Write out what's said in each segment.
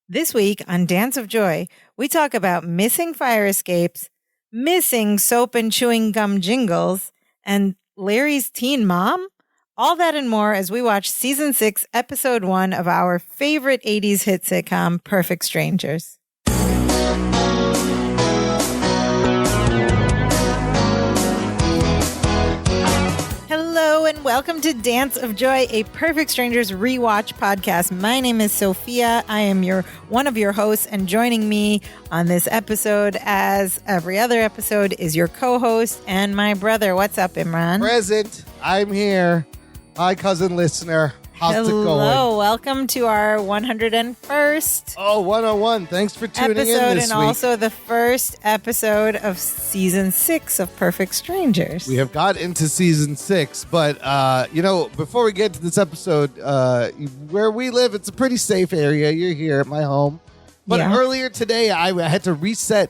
This week on Dance of Joy, we talk about missing fire escapes, missing soap and chewing gum jingles, and Larry's teen mom. All that and more as we watch Season 6, Episode 1 of our favorite 80s hit sitcom, Perfect Strangers. Hello and welcome to Dance of Joy, a Perfect Strangers rewatch podcast. My name is Sophia. I am one of your hosts, and joining me on this episode, as every other episode, is your co-host and my brother. What's up, Imran? Present. I'm here. Hi, cousin listener. How's it going? Hello. Welcome to our 101st 101. Thanks for tuning in this episode, week. and also the first episode of Season 6 of Perfect Strangers. We have got into Season 6, but, before we get to this episode, where we live, it's a pretty safe area. You're here at my home. But earlier today, I had to reset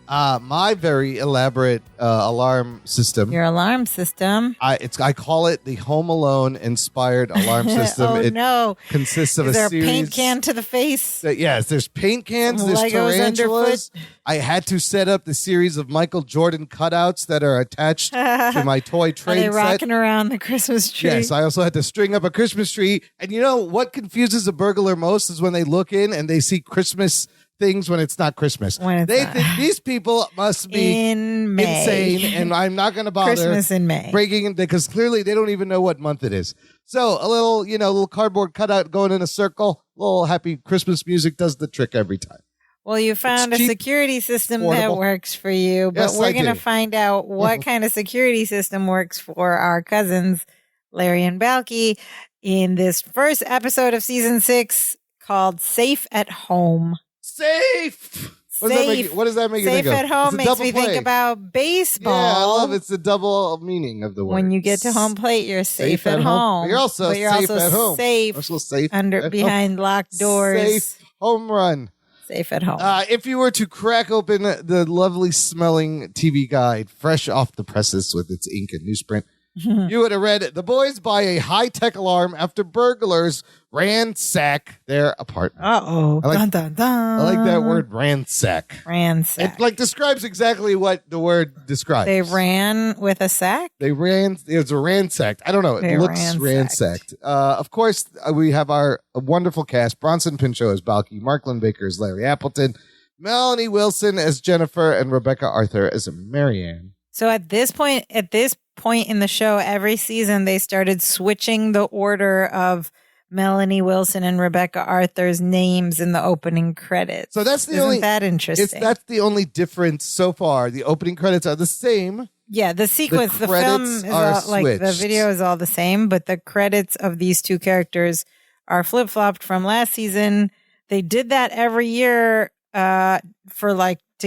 my very elaborate alarm system. Your alarm system? I call it the Home Alone inspired alarm system. It consists of Is there a series. a paint can to the face? Yes, there's paint cans, there's Legos tarantulas. underfoot. I had to set up the series of Michael Jordan cutouts that are attached to my toy train Are they set. rocking around the Christmas tree? Yes, I also had to string up a Christmas tree. And you know what confuses a burglar most is when they look in and they see Christmas things when it's not Christmas. They think these people must be insane, and I'm not going to bother Christmas in May. breaking in because clearly they don't even know what month it is. So a little cardboard cutout going in a circle, little happy Christmas music does the trick every time. Well, you found a security system that works for you, but we're going to find out what kind of security system works for our cousins, Larry and Balky, in this first episode of Season 6 called Safe at Home. Safe! What does that make you think of? Safe at home makes me think about baseball. Yeah, I love it's the double meaning of the word. When you get to home plate, you're safe at home. But you're also safe at home. Safe behind locked doors. Safe home run. Safe at home. If you were to crack open the lovely smelling TV guide, fresh off the presses with its ink and newsprint, you would have read, the boys buy a high-tech alarm after burglars ransack their apartment. Uh-oh. Dun, dun, dun. I like that word, ransack. Ransack. It describes exactly what the word describes. They ran with a sack? It was a ransacked. I don't know. It looks ransacked. Of course, we have our wonderful cast. Bronson Pinchot as Balky, Mark Lindbaker as Larry Appleton, Melanie Wilson as Jennifer, and Rebecca Arthur as Marianne. So at this point in the show, every season they started switching the order of Melanie Wilson and Rebecca Arthur's names in the opening credits. So that's Isn't that interesting? That's the only difference so far. The opening credits are the same. Yeah, the sequence, the film is all, like the video is all the same, but the credits of these two characters are flip-flopped from last season. They did that every year to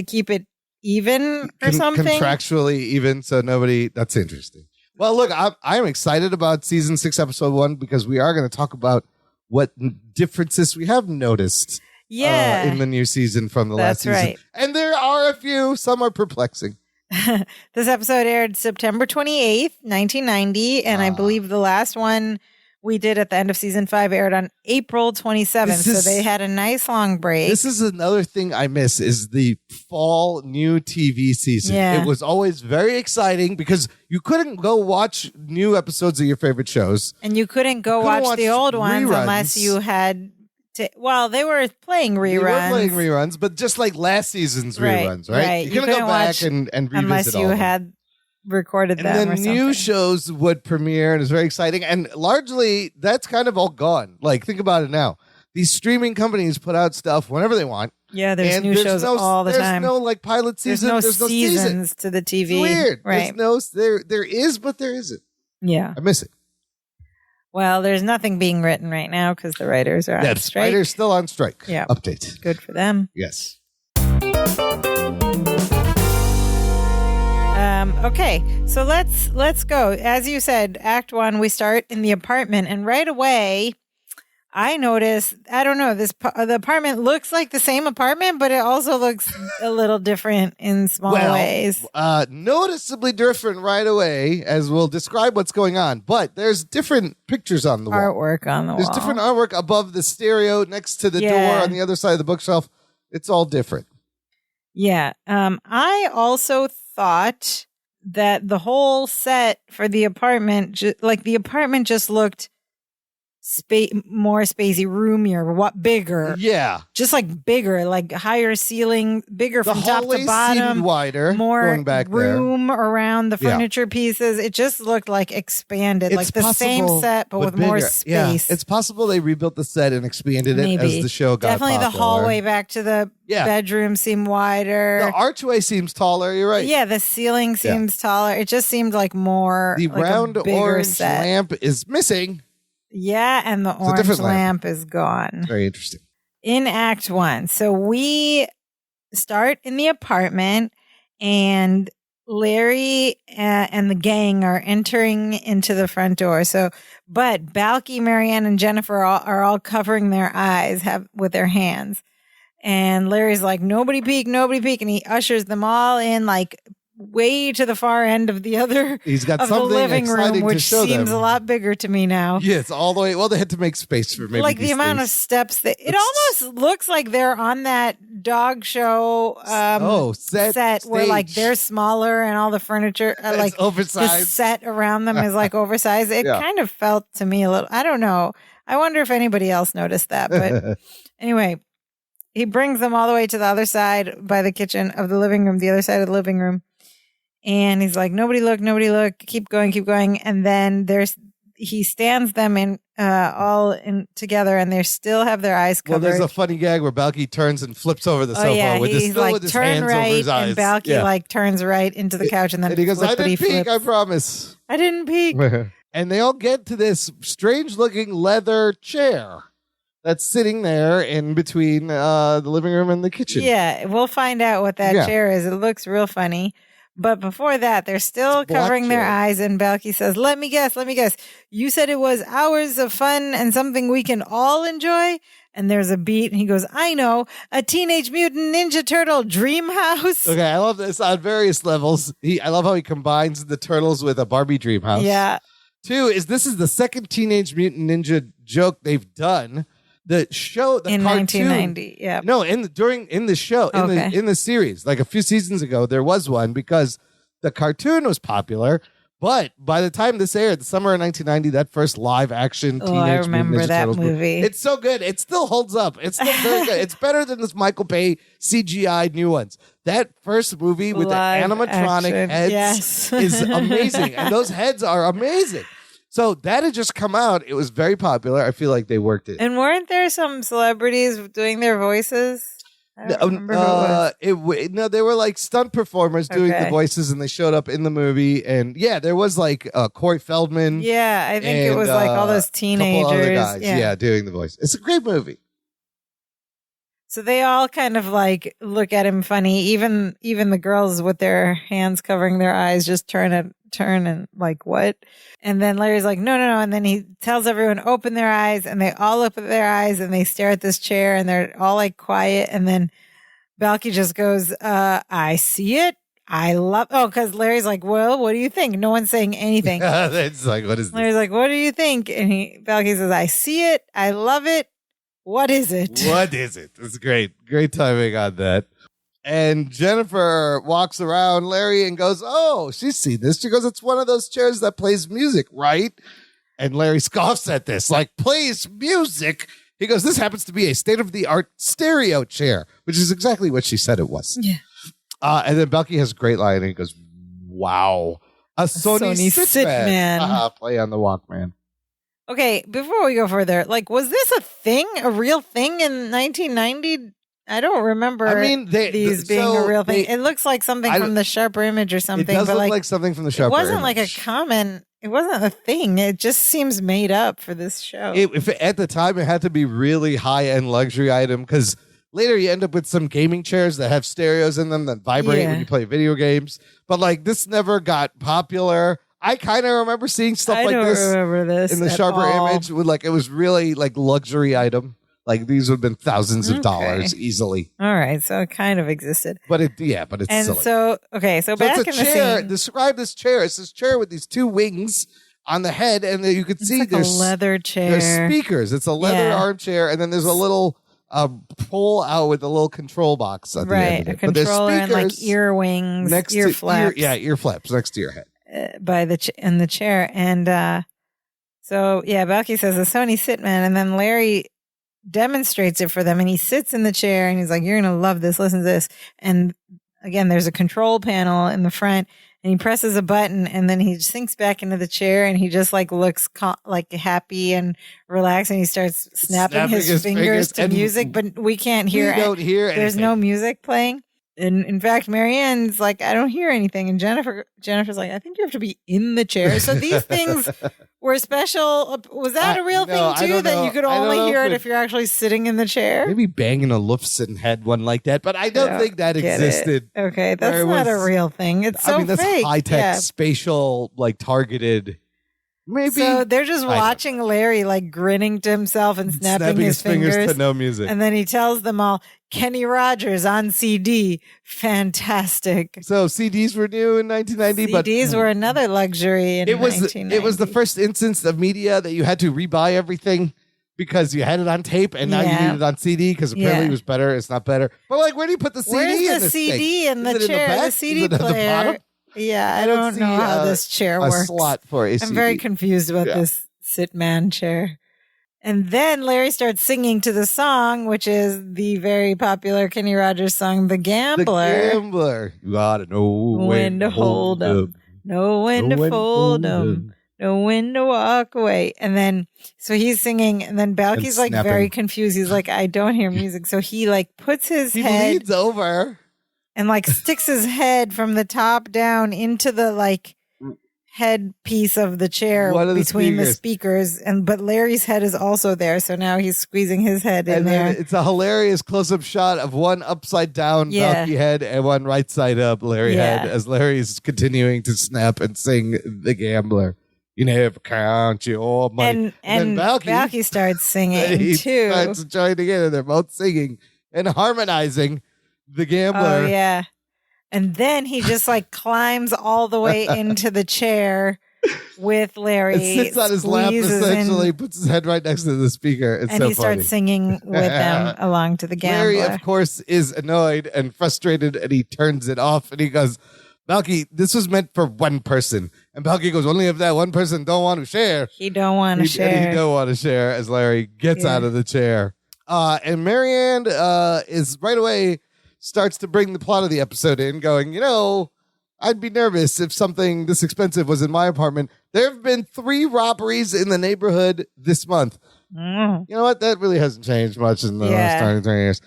keep it even or something. Contractually even, so that's interesting. Well, look, I'm excited about Season 6, Episode 1, because we are going to talk about what differences we have noticed in the new season from the last season. Right. And there are a few. Some are perplexing. This episode aired September 28th, 1990, and I believe the last one we did at the end of Season 5 aired on April 27th, so they had a nice long break. This is another thing I miss is the fall new TV season. Yeah. It was always very exciting because you couldn't go watch new episodes of your favorite shows. And you couldn't watch the old ones unless you had to. Well, they were playing reruns. They were playing reruns, but just like last season's reruns, right? You couldn't go back and revisit unless you had recorded them and or then something. New shows would premiere, and it's very exciting. And largely, that's kind of all gone. Like, think about it now. These streaming companies put out stuff whenever they want. Yeah, there's new shows all the time. There's no pilot season. There's no seasons to the TV. It's weird. Right. There is, but there isn't. Yeah. I miss it. Well, there's nothing being written right now because the writers are on strike. Writers still on strike. Yeah. Update. Good for them. Yes. Okay, so let's go. As you said, Act 1, we start in the apartment, and right away, I noticed, I don't know, the apartment looks like the same apartment, but it also looks a little different in small ways. Noticeably different right away, as we'll describe what's going on. But there's different pictures on the wall. Artwork on the wall. There's different artwork above the stereo, next to the door on the other side of the bookshelf. It's all different. Yeah. I also thought that the whole set for the apartment, the apartment just looked more spacey, roomier, bigger. Yeah. Just like bigger, like higher ceiling, bigger from top to bottom. Seemed wider, more going back room there. Around the furniture pieces. It just looked like expanded, like the same set, but with more space. Yeah. It's possible they rebuilt the set and expanded it as the show got Definitely popular. The hallway back to the bedroom seemed wider. The archway seems taller. You're right. Yeah, the ceiling seems taller. It just seemed like more. The like round orange lamp is missing. Yeah, and the orange lamp is gone. Very interesting. In Act 1. So we start in the apartment, and Larry and the gang are entering into the front door. But Balky, Marianne, and Jennifer are all covering their eyes with their hands. And Larry's like, nobody peek, and he ushers them all in, like, way to the far end of the other He's got of the something living room, which to show seems them. a lot bigger to me now. Yes, all the way. Well, they had to make space for maybe like the amount of steps that it almost looks like they're on that dog show set where like they're smaller and all the furniture like oversized. The set around them is like oversized. It kind of felt to me a little. I don't know. I wonder if anybody else noticed that. But anyway, he brings them all the way to the other side by the kitchen of the living room, the other side of the living room. And he's like, nobody look, keep going. And then he stands them in all in together, and they still have their eyes covered. Well, there's a funny gag where Balky turns and flips over the sofa with his turn hands right, over his eyes. And Balky like turns right into the couch, and then he goes, I didn't peek, I promise. I didn't peek. And they all get to this strange looking leather chair that's sitting there in between the living room and the kitchen. Yeah, we'll find out what that chair is. It looks real funny. But before that, they're still covering their eyes, and Balky says, let me guess. You said it was hours of fun and something we can all enjoy? And there's a beat, and he goes, I know, a Teenage Mutant Ninja Turtle dream house. Okay, I love this on various levels. I love how he combines the turtles with a Barbie dream house. Yeah. 2 this is the second Teenage Mutant Ninja joke they've done. The show, the in cartoon, 1990, yeah. No, in the show, in the series, like a few seasons ago, there was one because the cartoon was popular. But by the time this aired, the summer of 1990, that first live action Teenage I remember Mutant Ninja that Turtles movie. It's so good. It still holds up. It's still very good. It's better than this Michael Bay CGI new ones. That first movie with live the animatronic action. heads is amazing, and those heads are amazing. So that had just come out. It was very popular. I feel like they worked it. And weren't there some celebrities doing their voices? I don't remember who it was. No, they were like stunt performers doing the voices, and they showed up in the movie. And yeah, there was like Corey Feldman. Yeah, I think it was like all those teenagers. Other guys, doing the voice. It's a great movie. So they all kind of like look at him funny. Even the girls with their hands covering their eyes just turn and like, what? And then Larry's like, no. And then he tells everyone, open their eyes. And they all open their eyes and they stare at this chair and they're all like quiet. And then Balky just goes, I see it. Because Larry's like, well, what do you think? No one's saying anything. It's like, what is this? Larry's like, what do you think? And Balky says, I see it. I love it. What is it? What is it? It's great. Great timing on that. And Jennifer walks around Larry and goes, oh, she's seen this. She goes, it's one of those chairs that plays music, right? And Larry scoffs at this, like, plays music? He goes, this happens to be a state-of-the-art stereo chair, which is exactly what she said it was. Yeah. And then Balky has a great line, and he goes, wow. A Sony Sitcom. Play on the Walkman. Okay, before we go further, like, was this a real thing in 1990? I don't remember these being a real thing. It looks like something from the Sharper Image or something. It does but look like something from the Sharper Image. It wasn't like a common, it wasn't a thing. It just seems made up for this show. At the time, it had to be really high-end luxury item because later you end up with some gaming chairs that have stereos in them that vibrate when you play video games. But like this never got popular. I kind of remember seeing stuff like this. I don't remember this in the sharper all. image. With like it was really like luxury item. Like these would have been thousands of dollars easily. All right, so it kind of existed. But it's and silly. So back it's a in chair. the scene. Describe this chair. It's this chair with these two wings on the head, and you can see like there's a leather chair. There's speakers. It's a leather armchair, and then there's a little pull out with a little control box on the end of it. A controller and like ear wings, ear flaps. Ear flaps next to your head. In the chair. And Balky says the Sony Sitman, and then Larry demonstrates it for them, and he sits in the chair and he's like, you're gonna love this, listen to this. And again, there's a control panel in the front, and he presses a button, and then he sinks back into the chair, and he just like looks like happy and relaxed, and he starts snapping his fingers to music, but we can't hear. We don't hear anything. There's no music playing. And in fact, Marianne's like, I don't hear anything. And Jennifer's like, I think you have to be in the chair. So these things were special. Was that a real thing too? That you could only hear it if you're actually sitting in the chair? Maybe banging a Lufsen had one like that, but I don't think that existed. Okay, that's not a real thing. It's so that's fake. high-tech, spatial, like targeted. Maybe. So they're just watching Larry like grinning to himself and snapping his fingers to no music. And then he tells them all, Kenny Rogers on CD. Fantastic. So CDs were new in 1990. CDs were another luxury in 1990. It was the first instance of media that you had to rebuy everything because you had it on tape and now you need it on CD because apparently it was better. It's not better. But like, where do you put the CD Where's the CD in the chair? The CD player. Yeah, I don't know how this chair works. A slot for a CD. I'm very confused about this Sitman chair. And then Larry starts singing to the song, which is the very popular Kenny Rogers song, The Gambler. The Gambler. You gotta know when to hold 'em. Know when to fold 'em. Know when to walk away. And then, so he's singing, and then Balky's like very confused. He's like, I don't hear music. So he like puts his head. He leans over. And like sticks his head from the top down into the like head piece of the chair between the speakers. But Larry's head is also there. So now he's squeezing his head in there. It's a hilarious close-up shot of one upside down Balky head and one right side up Larry head as Larry's continuing to snap and sing The Gambler. You never count your money. And Balky starts singing he too. Starts joining in, and they're both singing and harmonizing The Gambler. Oh, yeah. And then he just like climbs all the way into the chair with Larry. And sits on his lap, essentially, puts his head right next to the speaker. It's and so he funny. starts singing with them along to The Gambler. Larry, of course, is annoyed and frustrated, and he turns it off, and he goes, Balky, this was meant for one person. And Balky goes, only if that one person don't want to share. He don't want to share. He don't want to share as Larry gets out of the chair. And Marianne is right away starts to bring the plot of the episode in, going, I'd be nervous if something this expensive was in my apartment. There have been 3 robberies in the neighborhood this month. You know what? That really hasn't changed much in the last 20 years.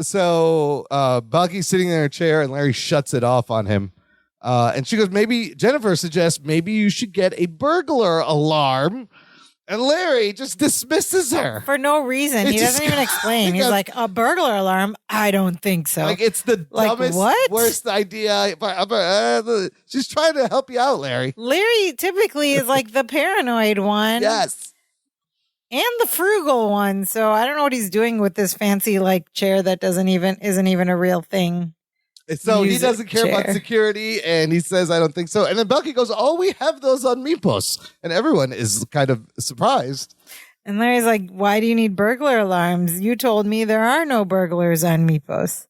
So Balky's sitting in her chair and Larry shuts it off on him. And she goes, Jennifer suggests maybe you should get a burglar alarm. And Larry just dismisses her. For no reason. He doesn't even explain. He's like, a burglar alarm? I don't think so. Like, it's the dumbest, worst idea. She's trying to help you out, Larry. Larry typically is like the paranoid one. Yes. And the frugal one. So I don't know what he's doing with this fancy like chair that isn't even a real thing. So he doesn't care about security, and he says, I don't think so. And then Balky goes, we have those on Mypos. And everyone is kind of surprised. And Larry's like, why do you need burglar alarms? You told me there are no burglars on Mypos.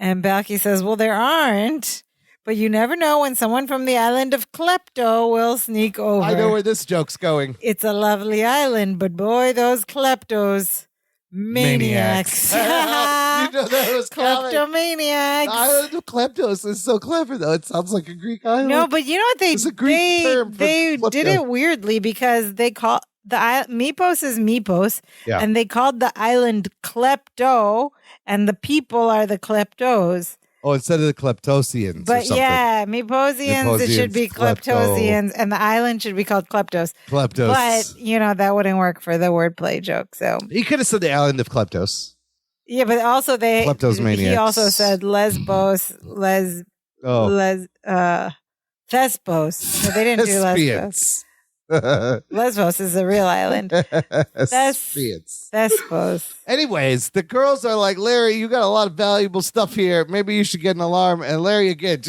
And Balky says, well, there aren't. But you never know when someone from the island of Klepto will sneak over. I know where this joke's going. It's a lovely island, but boy, those Kleptos... Maniacs. You know that was Kleptomaniacs. The island of Kleptos is so clever, though. It sounds like a Greek island. No, but you know what? It's a Greek term for they Klepto. did it weirdly because they call Mypos is Mypos, and they called the island Klepto, and the people are the Kleptos. Oh, instead of the Kleptosians. But yeah, Myposians, it should be Kleptosians, and the island should be called Kleptos. Kleptos. But, that wouldn't work for the wordplay joke. So he could have said the island of Kleptos. Yeah, but also Kleptomaniacs. he also said Lesbos, Thespos. No, they didn't do Lesbos. Lesbos is a real island. Thespos. Anyways, the girls are like, Larry, you got a lot of valuable stuff here. Maybe you should get an alarm. And Larry, again,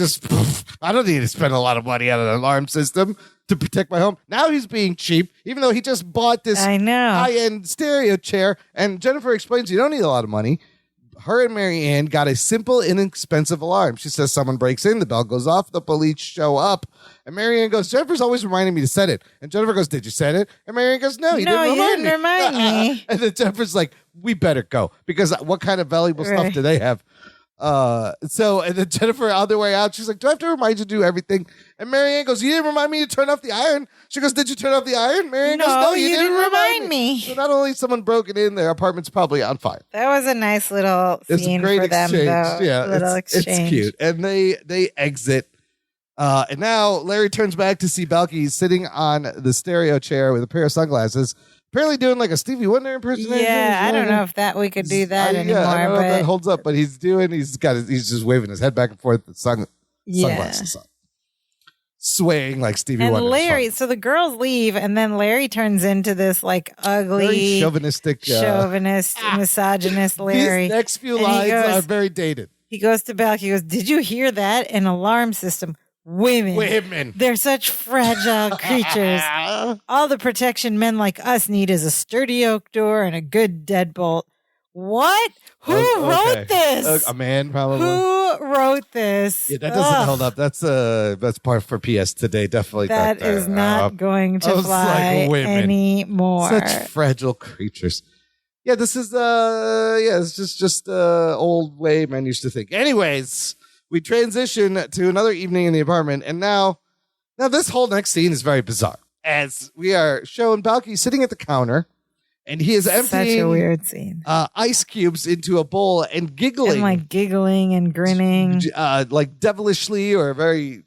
I don't need to spend a lot of money on an alarm system to protect my home. Now he's being cheap, even though he just bought this high-end stereo chair. And Jennifer explains you don't need a lot of money. Her and Mary Ann got a simple, inexpensive alarm. She says someone breaks in, the bell goes off, the police show up. And Mary Ann goes, Jennifer's always reminding me to set it. And Jennifer goes, did you set it? And Mary Ann goes, no, you didn't remind me. And then Jennifer's like, we better go. Because what kind of valuable stuff do they have? And then Jennifer, on their way out, she's like, do I have to remind you to do everything? And Mary Ann goes, you didn't remind me to turn off the iron. She goes, did you turn off the iron? Mary Ann goes, no, you didn't remind me. So not only someone broken in, their apartment's probably on fire. That was a nice little scene for them, though. Yeah, it's cute. And they exit. And now Larry turns back to see Balky sitting on the stereo chair with a pair of sunglasses. Apparently doing like a Stevie Wonder impersonation. Yeah, I don't know if we could do that anymore. I don't know if that holds up, but he's just waving his head back and forth with sunglasses on. Swaying like Stevie Wonder. And Larry, so the girls leave, and then Larry turns into this like ugly, very chauvinistic, misogynist Larry. These next few lines are very dated. He goes to Balky, he goes, did you hear that? An alarm system. Women. They're such fragile creatures. All the protection men like us need is a sturdy oak door and a good deadbolt. What? Who wrote this? A man, probably. Who wrote this? Yeah, that doesn't hold up. That's part for PS Today. Definitely. That is not going to fly anymore. Such fragile creatures. Yeah, this is it's just old way men used to think. Anyways, we transition to another evening in the apartment, and now this whole next scene is very bizarre. As we are showing Balky sitting at the counter, and he is emptying such a weird scene. Ice cubes into a bowl and giggling. And like giggling and grinning. Like devilishly or very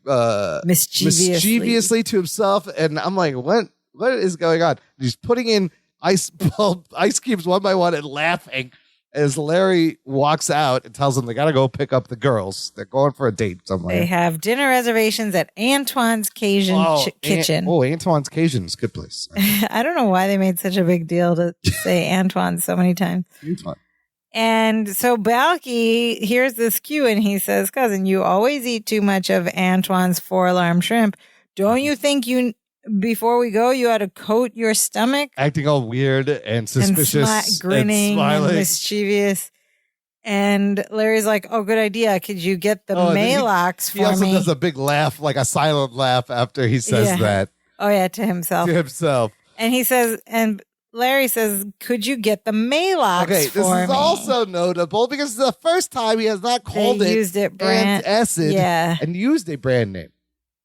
mischievously to himself. And I'm like, what is going on? He's putting in ice cubes one by one and laughing as Larry walks out and tells them they got to go pick up the girls. They're going for a date somewhere. They have dinner reservations at Antoine's Cajun Kitchen. Antoine's Cajun is a good place. I don't know why they made such a big deal to say Antoine so many times. Antoine. And so Balky hears this cue and he says, cousin, you always eat too much of Antoine's 4-alarm shrimp. Don't you think before we go, you ought to coat your stomach? Acting all weird and suspicious. And grinning and mischievous. And Larry's like, oh, good idea. Could you get the Maalox for me? He also does a big laugh, like a silent laugh after he says that. Oh, yeah, to himself. And he says, and Larry says, could you get the Maalox for me? Okay, this is also notable because it's the first time he has not called antacid and used a brand name.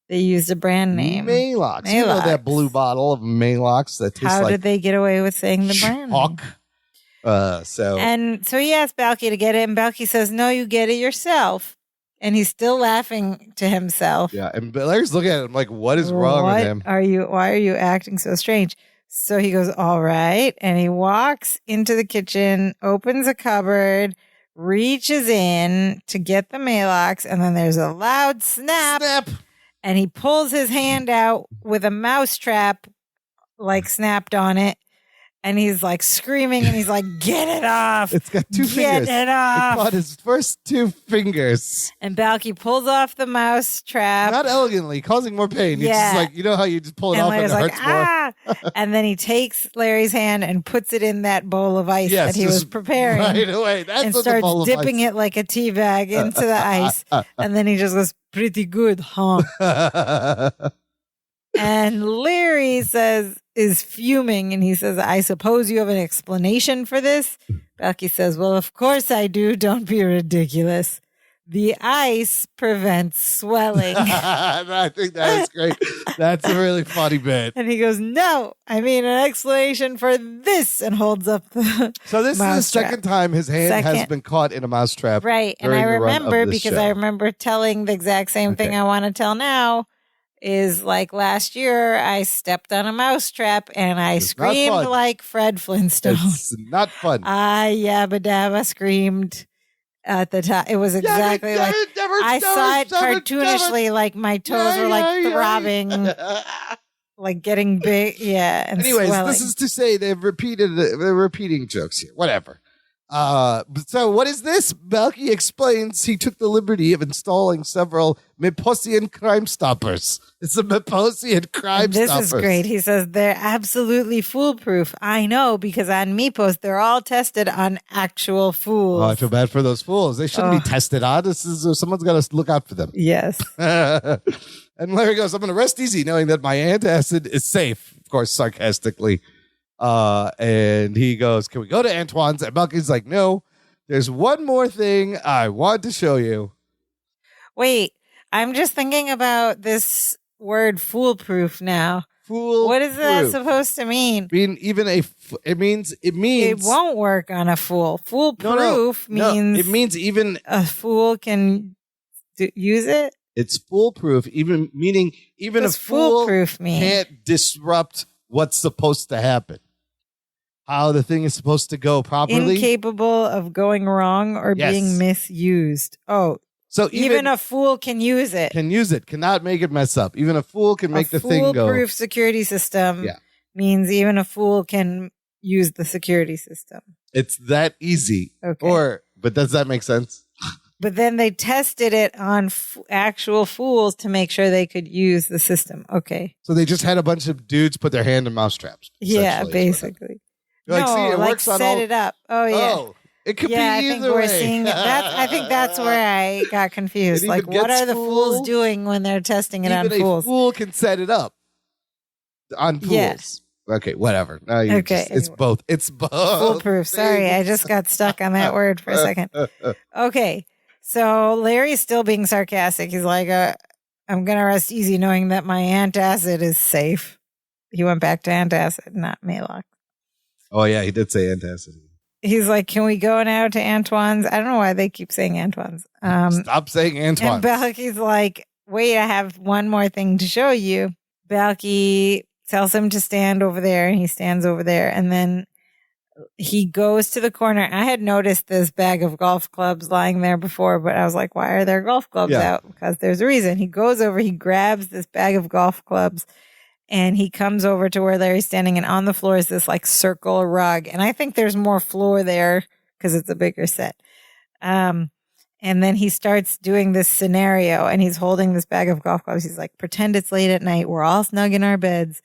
They used a brand name. Maalox. You know that blue bottle of Maalox that tastes like... How did they get away with saying the brand name? And so he asked Balky to get it, and Balky says, no, you get it yourself. And he's still laughing to himself. Yeah, and Larry's looking at him like, what is wrong with him? Why are you acting so strange? So he goes, all right. And he walks into the kitchen, opens a cupboard, reaches in to get the Maalox, and then there's a loud snap. And he pulls his hand out with a mousetrap like snapped on it. And he's like screaming and he's like, get it off. It's got 2 fingers. Get it off. It caught his first 2 fingers. And Balky pulls off the mousetrap. Not elegantly, causing more pain. He's just like, you know how you just pull it off and it hurts more? And then he takes Larry's hand and puts it in that bowl of ice that he was preparing. Right away. And starts dipping it like a tea bag into the ice. And then he just goes, pretty good, huh? And Larry is fuming and he says, I suppose you have an explanation for this? Balky says, well, of course I do. Don't be ridiculous. The ice prevents swelling. I think that is great. That's a really funny bit. And he goes, no, I mean an explanation for this, and holds up the So this is the second time his hand has been caught in a mousetrap. Right. And I remember, because I remember telling the exact same thing I want to tell now, is like last year I stepped on a mousetrap and I screamed like Fred Flintstone. It's not fun. I yabba dabba screamed at the time. It was exactly like, never I saw it cartoonishly, like my toes were like throbbing, like getting big. Yeah. And anyways, swelling. This is to say they're repeating jokes here. Whatever. So what is this? Balky explains he took the liberty of installing several Miposian crime stoppers. It's a Miposian crime stoppers. This is great. He says they're absolutely foolproof. I know because on Mipos they're all tested on actual fools. Oh, I feel bad for those fools. They shouldn't be tested on. Someone's got to look out for them. Yes. And Larry goes, I'm going to rest easy knowing that my antacid is safe. Of course, sarcastically. And he goes, can we go to Antoine's? And Balky's like, no, there's one more thing I want to show you. Wait, I'm just thinking about this word foolproof now. Foolproof. What is that supposed to mean? It means it won't work on a fool. Foolproof means it means even a fool can use it. It's foolproof, meaning a fool can't disrupt what's supposed to happen. How the thing is supposed to go properly. Incapable of going wrong or being misused. Oh, so even a fool can use it. Cannot make it mess up. Even a fool can make the thing go. Foolproof security system means even a fool can use the security system. It's that easy. Okay. But does that make sense? But then they tested it on actual fools to make sure they could use the system. Okay. So they just had a bunch of dudes put their hand in mousetraps. Yeah, basically. It works on set it up. Oh, yeah. Oh, it could be I either think way. we're seeing it. I think that's where I got confused. Like, what are the fools doing when they're testing it on fools? A fool can set it up on fools. Yeah. Okay, whatever. It's both. It's both. Foolproof. Sorry, I just got stuck on that word for a second. Okay. So Larry's still being sarcastic. He's like, I'm going to rest easy knowing that my antacid is safe. He went back to antacid, not Maalox. Oh, yeah, he did say antacid. He's like, can we go now to Antoine's? I don't know why they keep saying Antoine's. Stop saying Antoine's. And Balky's like, wait, I have one more thing to show you. Balky tells him to stand over there, and he stands over there. And then he goes to the corner. I had noticed this bag of golf clubs lying there before, but I was like, why are there golf clubs out? Because there's a reason. He goes over, he grabs this bag of golf clubs, and he comes over to where Larry's standing, and on the floor is this like circle rug. And I think there's more floor there because it's a bigger set. And then he starts doing this scenario, and he's holding this bag of golf clubs. He's like, pretend it's late at night. We're all snug in our beds.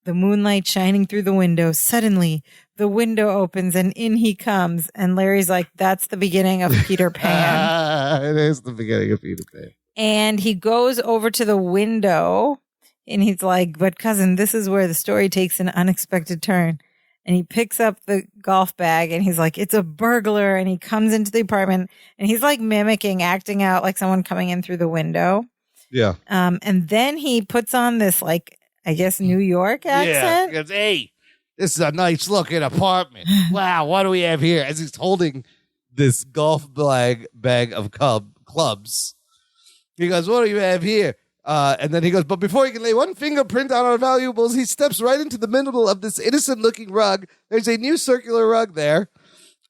The moonlight shining through the window. Suddenly, the window opens and in he comes. And Larry's like, that's the beginning of Peter Pan. It is the beginning of Peter Pan. And he goes over to the window and he's like, but cousin, this is where the story takes an unexpected turn. And he picks up the golf bag and he's like, it's a burglar. And he comes into the apartment and he's like acting out like someone coming in through the window. Yeah. And then he puts on this like, I guess, New York accent. Yeah, because, hey, this is a nice looking apartment. Wow, what do we have here? As he's holding this golf bag of clubs, he goes, what do you have here? And then he goes, but before he can lay one fingerprint on our valuables, he steps right into the middle of this innocent-looking rug. There's a new circular rug there.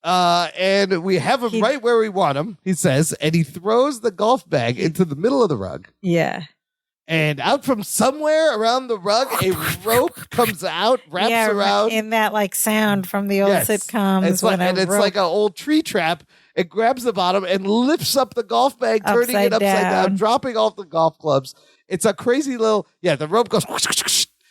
And we have him right where we want him, he says. And he throws the golf bag into the middle of the rug. Yeah. And out from somewhere around the rug, a rope comes out, wraps around. In that like sound from the old sitcoms. It's like an old tree trap. It grabs the bottom and lifts up the golf bag, turning it upside down, dropping off the golf clubs. It's a crazy little, the rope goes,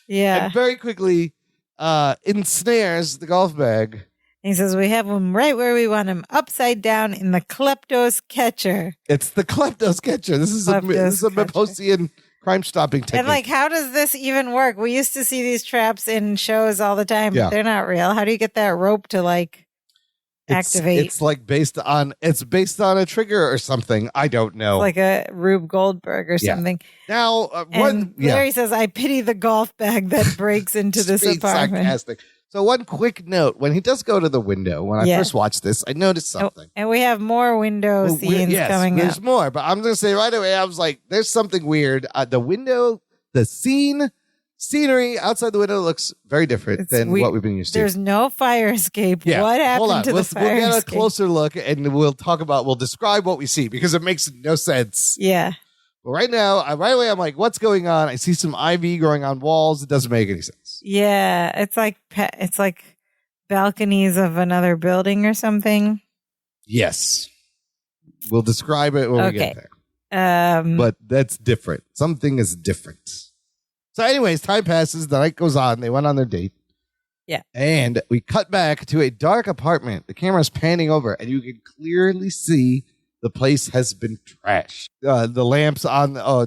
and very quickly ensnares the golf bag. He says, we have him right where we want him, upside down in the kleptos catcher. It's the kleptos catcher. This is a Miposian crime-stopping technique. And like, how does this even work? We used to see these traps in shows all the time, but they're not real. How do you get that rope to like activate? It's like based on a trigger or something. I don't know. It's like a Rube Goldberg or something. Now, Larry says, I pity the golf bag that breaks into this apartment. Sarcastic. So one quick note, when he does go to the window, when I first watched this, I noticed something. And we have more window scenes coming up. There's more, but I'm going to say right away, I was like, there's something weird. The window, the scene scenery outside the window looks very different than what we've been used to. There's no fire escape. Yeah. What happened to the fire escape? We'll get a closer look and we'll describe what we see because it makes no sense. Yeah. But right now, right away, I'm like, what's going on? I see some ivy growing on walls. It doesn't make any sense. Yeah. It's like balconies of another building or something. Yes. We'll describe it when we get there. But that's different. Something is different. So anyways, time passes. The night goes on. They went on their date. Yeah. And we cut back to a dark apartment. The camera's panning over, and you can clearly see the place has been trashed. The lamps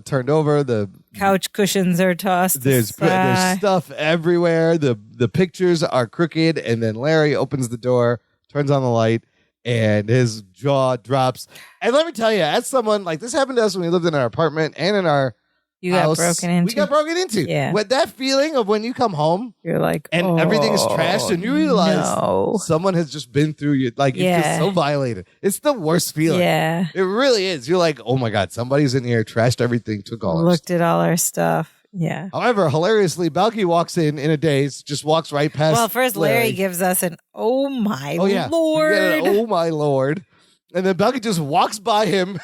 turned over. The couch cushions are tossed. There's stuff everywhere. The pictures are crooked. And then Larry opens the door, turns on the light, and his jaw drops. And let me tell you, as someone, like this happened to us when we lived in our apartment and in our house. We got broken into. Yeah. With that feeling of when you come home, you're like, and everything is trashed, and you realize someone has just been through you. Like, you're just so violated. It's the worst feeling. Yeah. It really is. You're like, oh my God, somebody's in here, trashed everything, took all our looked at all our stuff. Yeah. However, hilariously, Balky walks in a daze, just walks right past. Well, first Larry gives us an "Oh my lord!" Oh my lord! And then Balky just walks by him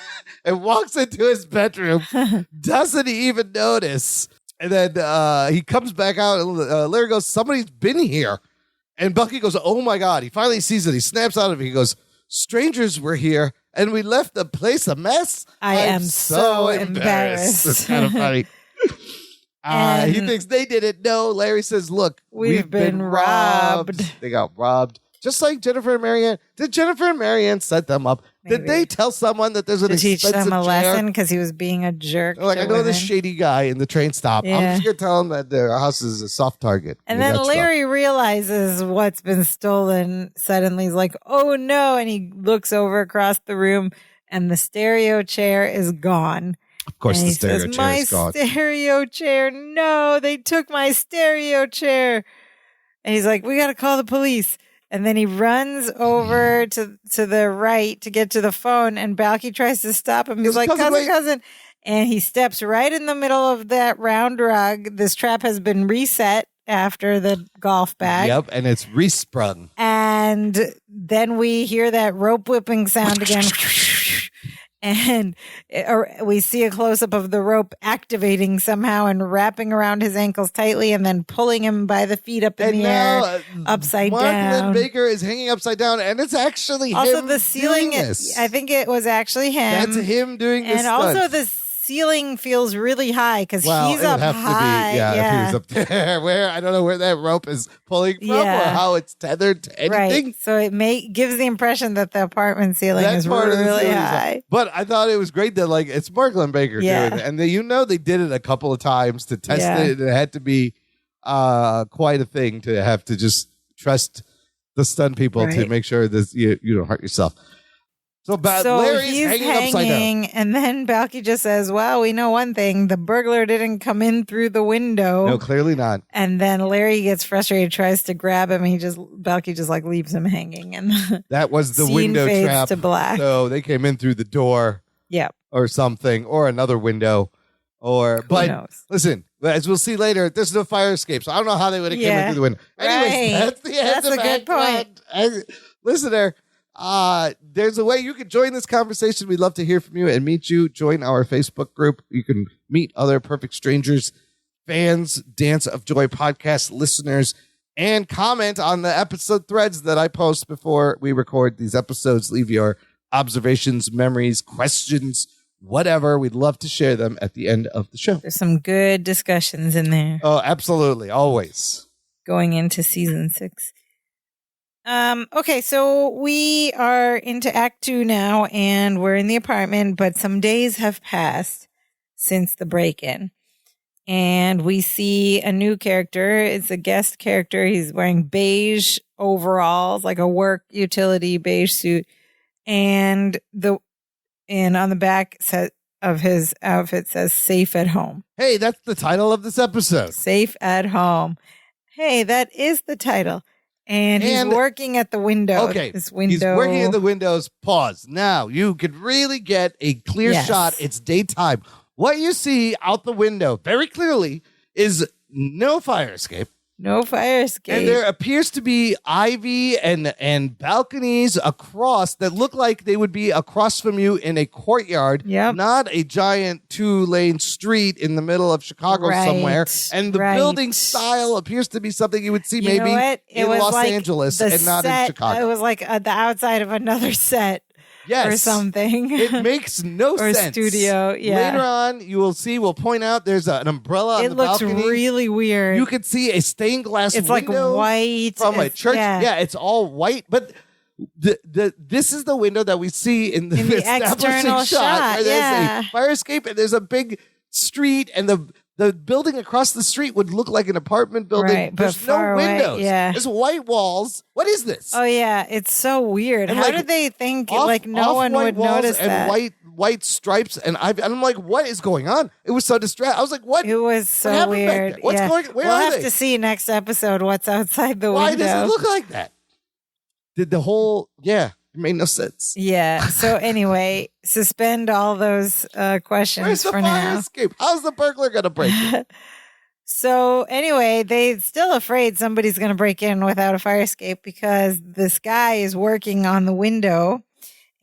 and walks into his bedroom, doesn't even notice. And then he comes back out, and Larry goes, "Somebody's been here." And Balky goes, "Oh my God!" He finally sees it. He snaps out of it. He goes, "Strangers were here, and we left the place a mess." I am so embarrassed. It's kind of funny. He thinks they did it. No, Larry says, look, we've been robbed. They got robbed. Just like Jennifer and Marianne. Did Jennifer and Marianne set them up? Maybe. Did they tell someone that there's an expensive teach them a chair? lesson because he was being a jerk? Like, I know this shady guy in the train stop. Yeah. I'm just going to tell him that their house is a soft target. And then Larry realizes what's been stolen. Suddenly he's like, oh no. And he looks over across the room and the stereo chair is gone. Of course, the stereo chair is gone. My stereo chair. No, they took my stereo chair. And he's like, we got to call the police. And then he runs over to the right to get to the phone. And Balky tries to stop him. He's like, cousin. And he steps right in the middle of that round rug. This trap has been reset after the golf bag. Yep, and it's resprung. And then we hear that rope whipping sound again. And we see a close-up of the rope activating somehow and wrapping around his ankles tightly and then pulling him by the feet up in the air, upside down. Mark Lynn Baker is hanging upside down, and it's actually also him the ceiling doing this. I think it was actually him. That's him doing this And also the ceiling feels really high because he's up high. If he was up there. Where I don't know where that rope is pulling from or how it's tethered to anything. Right. So it gives the impression that the apartment ceiling is really high. But I thought it was great that it's Mark Lynn Baker doing it. And they did it a couple of times to test it. It had to be quite a thing to have to just trust the stunt people to make sure that you don't hurt yourself. So Larry's he's hanging upside down. And then Balky just says, well, we know one thing. The burglar didn't come in through the window. No, clearly not. And then Larry gets frustrated, tries to grab him. Balky just leaves him hanging. And that was the window trap. To black. So they came in through the door. Yeah. Or something. Or another window. Who knows? Listen, as we'll see later, there's no fire escape. So I don't know how they would have came in through the window. Anyways, that's the end of Act One. That's a good point. Listener, there's a way you can join this conversation. We'd love to hear from you and meet you. Join our Facebook group. You can meet other perfect strangers, fans, Dance of Joy podcast listeners, and comment on the episode threads that I post before we record these episodes. Leave your observations, memories, questions, whatever. We'd love to share them at the end of the show. There's some good discussions in there. Oh, absolutely. Always. Going into season 6. Okay, so we are into Act 2 now, and we're in the apartment, but some days have passed since the break-in. And we see a new character. It's a guest character. He's wearing beige overalls, like a work utility beige suit. And on the back of his outfit says "Safe at Home." Hey, that's the title of this episode. Safe at Home. Hey, that is the title. And he's working at the window. Okay. This window. He's working at the windows. Pause. Now you can really get a clear shot. It's daytime. What you see out the window very clearly is no fire escape. No fire escape. And there appears to be ivy and balconies across that look like they would be across from you in a courtyard, not a giant 2-lane street in the middle of Chicago somewhere. And the building style appears to be something you would see maybe in Los Angeles and not in Chicago. It was like the outside of another set. Or something. It makes no or sense. Studio, Later on, you will see, we'll point out there's an umbrella on the balcony. It looks really weird. You could see a stained glass window. It's like white. From a church. Yeah, it's all white. But this is the window that we see in the establishing shot where there's a fire escape and there's a big street and the building across the street would look like an apartment building. Right, there's no windows. There's white walls. What is this? Oh, yeah. It's so weird. And how did they think no one would notice that? And white stripes. And I'm like, what is going on? It was so distracting. I was like, what? It was so weird. What's going on? Where are they? We'll have to see next episode what's outside the window. Why does it look like that? Did the whole... Yeah. It made no sense. Yeah. So anyway, suspend all those questions Where's the for fire now. Escape? How's the burglar going to break it? So anyway, they're still afraid somebody's going to break in without a fire escape because this guy is working on the window,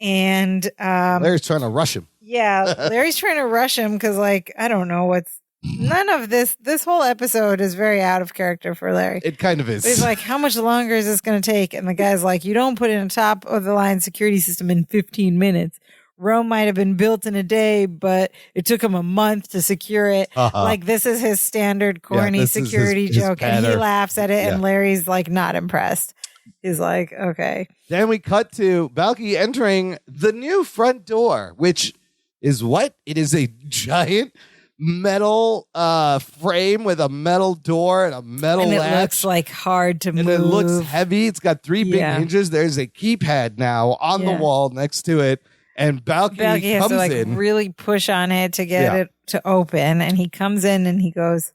and Larry's trying to rush him. Yeah, Larry's trying to rush him because, I don't know what's. None of this whole episode is very out of character for Larry. It kind of is. But he's like, how much longer is this going to take? And the guy's like, you don't put in a top of the line security system in 15 minutes. Rome might have been built in a day, but it took him a month to secure it. Like, this is his standard corny security joke. And he laughs at it. And Larry's not impressed. He's like, okay. Then we cut to Balky entering the new front door, which is what? It is a giant metal frame with a metal door and a metal latch. And it looks hard to move. And it looks heavy. It's got 3 big hinges. There's a keypad now on the wall next to it. And Balky has comes to in. really push on it to get it to open. And he comes in and he goes,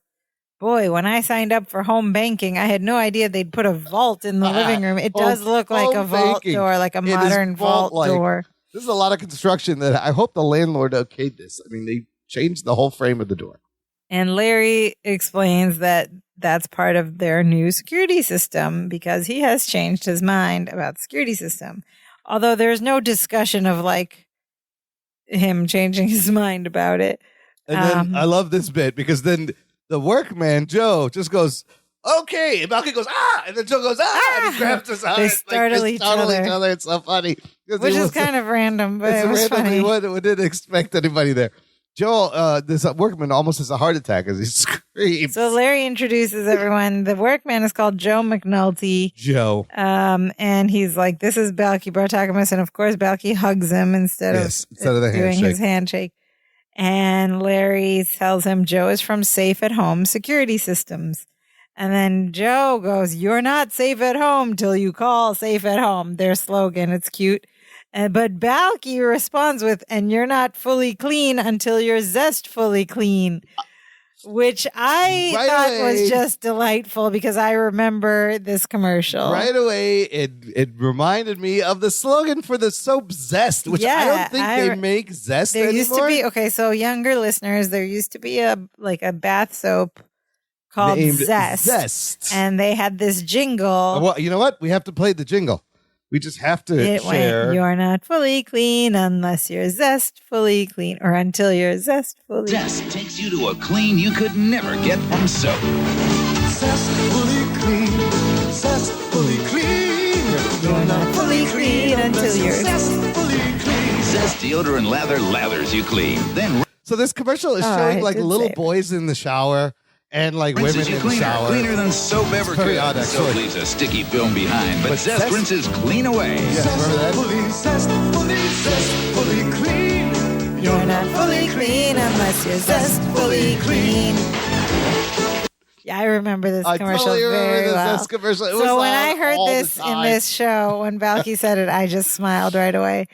boy, when I signed up for home banking, I had no idea they'd put a vault in the living room. It does look like a vault door, like a modern vault door. This is a lot of construction that I hope the landlord okayed this. I mean, they changed the whole frame of the door. And Larry explains that that's part of their new security system because he has changed his mind about the security system. Although there's no discussion of him changing his mind about it. And then I love this bit because then the workman, Joe, just goes, okay. And Balky goes, and then Joe goes, and he grabs his arm. They startle each other. It's so funny. Which is kind of random, but it was funny. We didn't expect anybody there. Joel, this workman almost has a heart attack as he screams. So Larry introduces everyone. The workman is called Joe McNulty. Joe. And he's like, this is Balky Bartakamus. And of course, Balky hugs him instead of the doing his handshake. And Larry tells him Joe is from Safe at Home Security Systems. And then Joe goes, you're not safe at home till you call Safe at Home. Their slogan. It's cute. But Balky responds with, and you're not fully clean until you're zestfully clean, which I thought was just delightful because I remember this commercial. Right away, it reminded me of the slogan for the soap Zest, which I don't think they make Zest anymore. There used to be, okay, so younger listeners, there used to be a bath soap called Zest. And they had this jingle. Well, you know what? We have to play the jingle. We just have to share. You're not fully clean unless you're zestfully clean, or until you're zestfully. Zest takes you to a clean you could never get from soap. Zestfully clean, zestfully clean. You're not fully clean until you're zestfully clean. Zest deodorant lather lathers you clean. Then so this commercial is showing little boys in the shower. And women in the shower. Cleaner than soap ever could. Soap leaves a sticky film behind, but Zest rinses clean away. Zestfully clean. You're not fully clean unless you're zestfully clean. Yeah, I remember this commercial very well. Zest commercial. So when I heard this in this show, when Balky said it, I just smiled right away.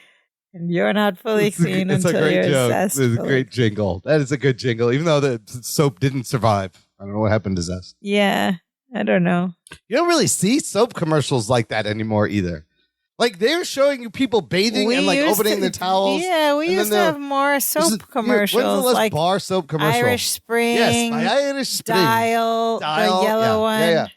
And you're not fully clean until you're zest. It's a great jingle. That is a good jingle, even though the soap didn't survive. I don't know what happened to Zest. Yeah, I don't know. You don't really see soap commercials like that anymore either. Like they're showing you people bathing and like opening their towels. Yeah, we used to have more soap commercials. When's the last like bar soap commercial? Irish Spring. Yes, by Irish Spring. Dial, the yellow one. Yeah.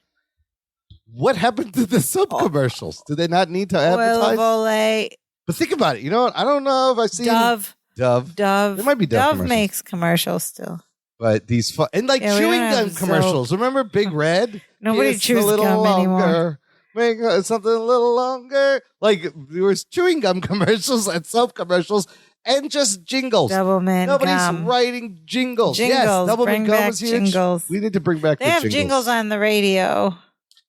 What happened to the soap commercials? Do they not need to advertise? Oil of Olay. But think about it. You know what? I don't know if I've seen Dove. There might be Dove commercials. Makes commercials still. But these and like chewing gum commercials. Remember Big Red? Nobody chews gum anymore. Make something a little longer. Like there was chewing gum commercials and soap commercials and just jingles. Doublemint Nobody's gum. writing jingles. Yes, Doublemint gum is huge. Jingles. We need to bring back they have jingles on the radio.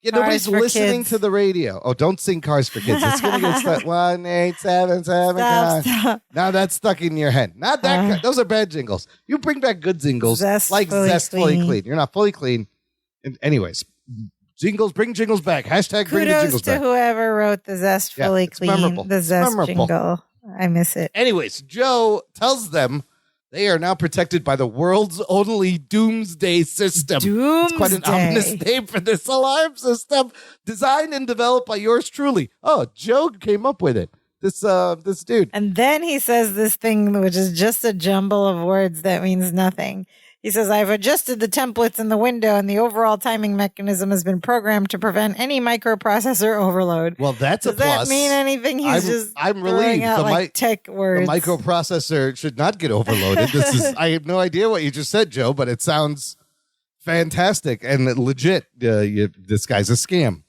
Yeah, nobody's listening to the radio. Oh, don't sing Cars for Kids. It's going to get stuck. 1877. Stop. Now that's stuck in your head. Not that. Those are bad jingles. You bring back good jingles. Like Zestfully Clean. You're not fully clean. Anyways. Jingles, bring jingles back. Hashtag bring the jingles back. Kudos to whoever wrote the Zestfully Clean, memorable. the Zest jingle. I miss it. Anyways, Joe tells them they are now protected by the world's only doomsday system. It's quite an ominous name for this alarm system, designed and developed by yours truly. Oh, Joe came up with it. This dude. And then he says this thing, which is just a jumble of words that means nothing. He says, I've adjusted the templates in the window and the overall timing mechanism has been programmed to prevent any microprocessor overload. Well, that's Does a plus. Does that mean anything? I'm relieved. Out tech words. The microprocessor should not get overloaded. I have no idea what you just said, Joe, but it sounds fantastic and legit. This guy's a scam.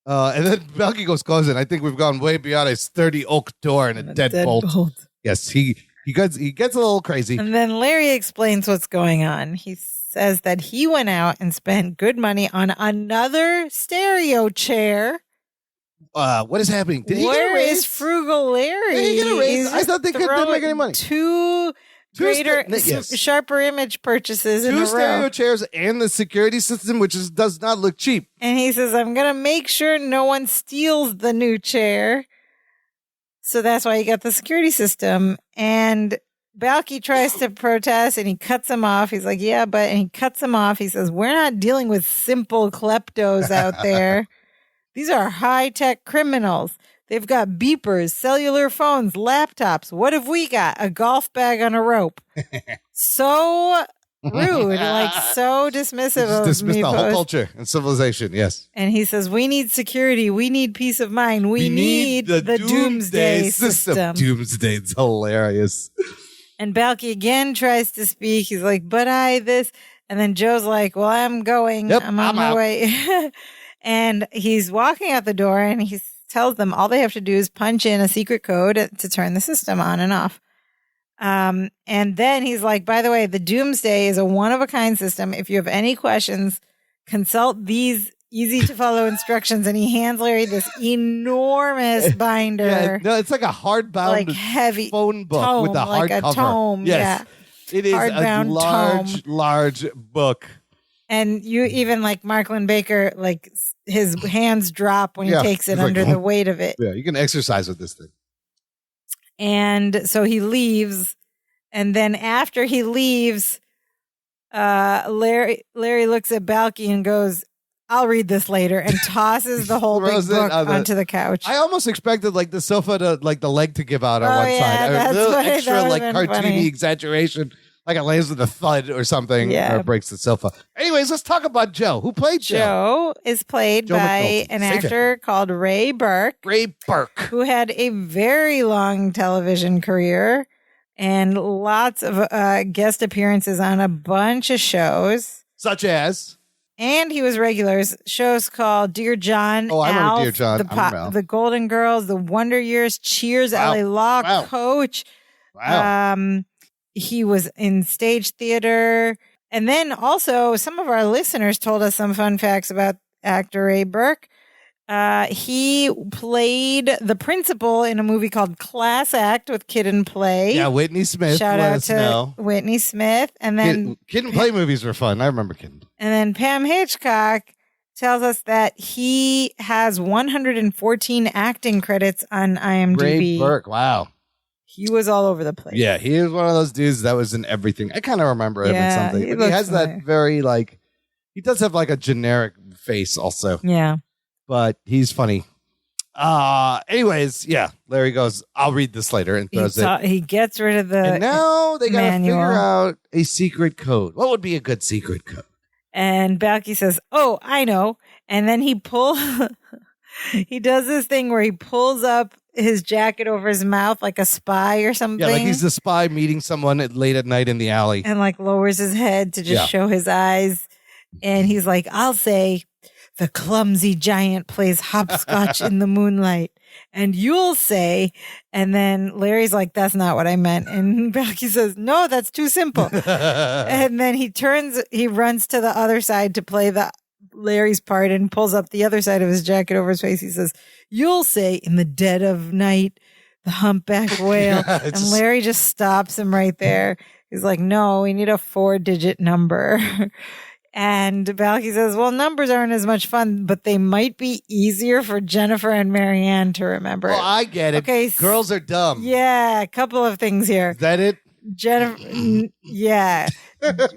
And then Balky goes closing. I think we've gone way beyond a sturdy oak door and a deadbolt. Yes, He gets a little crazy. And then Larry explains what's going on. He says that he went out and spent good money on another stereo chair. What is happening? Did he Where get a raise? is Frugal Larry? Did he get a raise? I thought they didn't make any money. Sharper image purchases in a row. 2 stereo chairs and the security system, which does not look cheap. And he says, I'm going to make sure no one steals the new chair. So that's why he got the security system. And Balky tries to protest and he cuts him off. He's like, and he cuts him off. He says, we're not dealing with simple kleptos out there. These are high-tech criminals. They've got beepers, cellular phones, laptops. What have we got? A golf bag on a rope. So rude, so dismissive of dismissed the whole culture and civilization, yes. And he says, we need security. We need peace of mind. We need the doomsday system. Doomsday is hilarious. And Balky again tries to speak. He's like, but this. And then Joe's like, well, I'm going. Yep, I'm on my way. And he's walking out the door and he tells them all they have to do is punch in a secret code to turn the system on and off. And then he's like, by the way, the Doomsday is a one-of-a-kind system. If you have any questions, consult these easy-to-follow instructions. And he hands Larry this enormous binder. Yeah, no, it's like a hardbound heavy phone book tome, with a hard cover. A tome, yes. Yeah. It is a large book. And you even Mark Linn-Baker, his hands drop when he takes it under the weight of it. Yeah, you can exercise with this thing. And so he leaves. And then after he leaves, Larry looks at Balky and goes, I'll read this later, and tosses the whole big book onto the couch. I almost expected the sofa to the leg to give out on one side. That's a little funny. extra cartoony funny. exaggeration. Like it lands with a thud or something or breaks the sofa. Anyways, let's talk about Joe. Who played Joe? Joe is played by an actor called Ray Burke. Ray Burke. Who had a very long television career and lots of guest appearances on a bunch of shows. Such as? And he was regulars. Shows called Dear John. Oh, I remember Alf, Dear John. The Golden Girls, The Wonder Years, Cheers, LA Law Coach. Wow. He was in stage theater. And then also some of our listeners told us some fun facts about actor Ray Burke. He played the principal in a movie called Class Act with Kid and Play. Yeah, Whitney Smith. Shout out to Whitney Smith. And then Kid and Play movies were fun. I remember Kid and Play. And then Pam Hitchcock tells us that he has 114 acting credits on IMDb. Ray Burke, wow. He was all over the place. Yeah, he was one of those dudes that was in everything. I kind of remember him in something. But he has that very, he does have a generic face also. Yeah. But he's funny. Anyways, yeah. Larry goes, I'll read this later and throws it. He gets rid of the And now they got to manual. figure out a secret code. What would be a good secret code? And Balky says, "Oh, I know." And then he he does this thing where he pulls up his jacket over his mouth like a spy or something. Yeah, like he's the spy meeting someone late at night in the alley. And like lowers his head to just show his eyes. And he's like, "I'll say the clumsy giant plays hopscotch in the moonlight." And you'll say, and then Larry's like, "That's not what I meant." And Balky says, "No, that's too simple." And then he runs to the other side to play Larry's part and pulls up the other side of his jacket over his face. He says, "You'll say in the dead of night, the humpback whale." And Larry just stops him right there. He's like, "No, we need a 4-digit number." And Balky says, "Well, numbers aren't as much fun, but they might be easier for Jennifer and Marianne to remember." Well, I get it. Okay, girls are dumb. Yeah, a couple of things here. Is that it? Jennifer, yeah.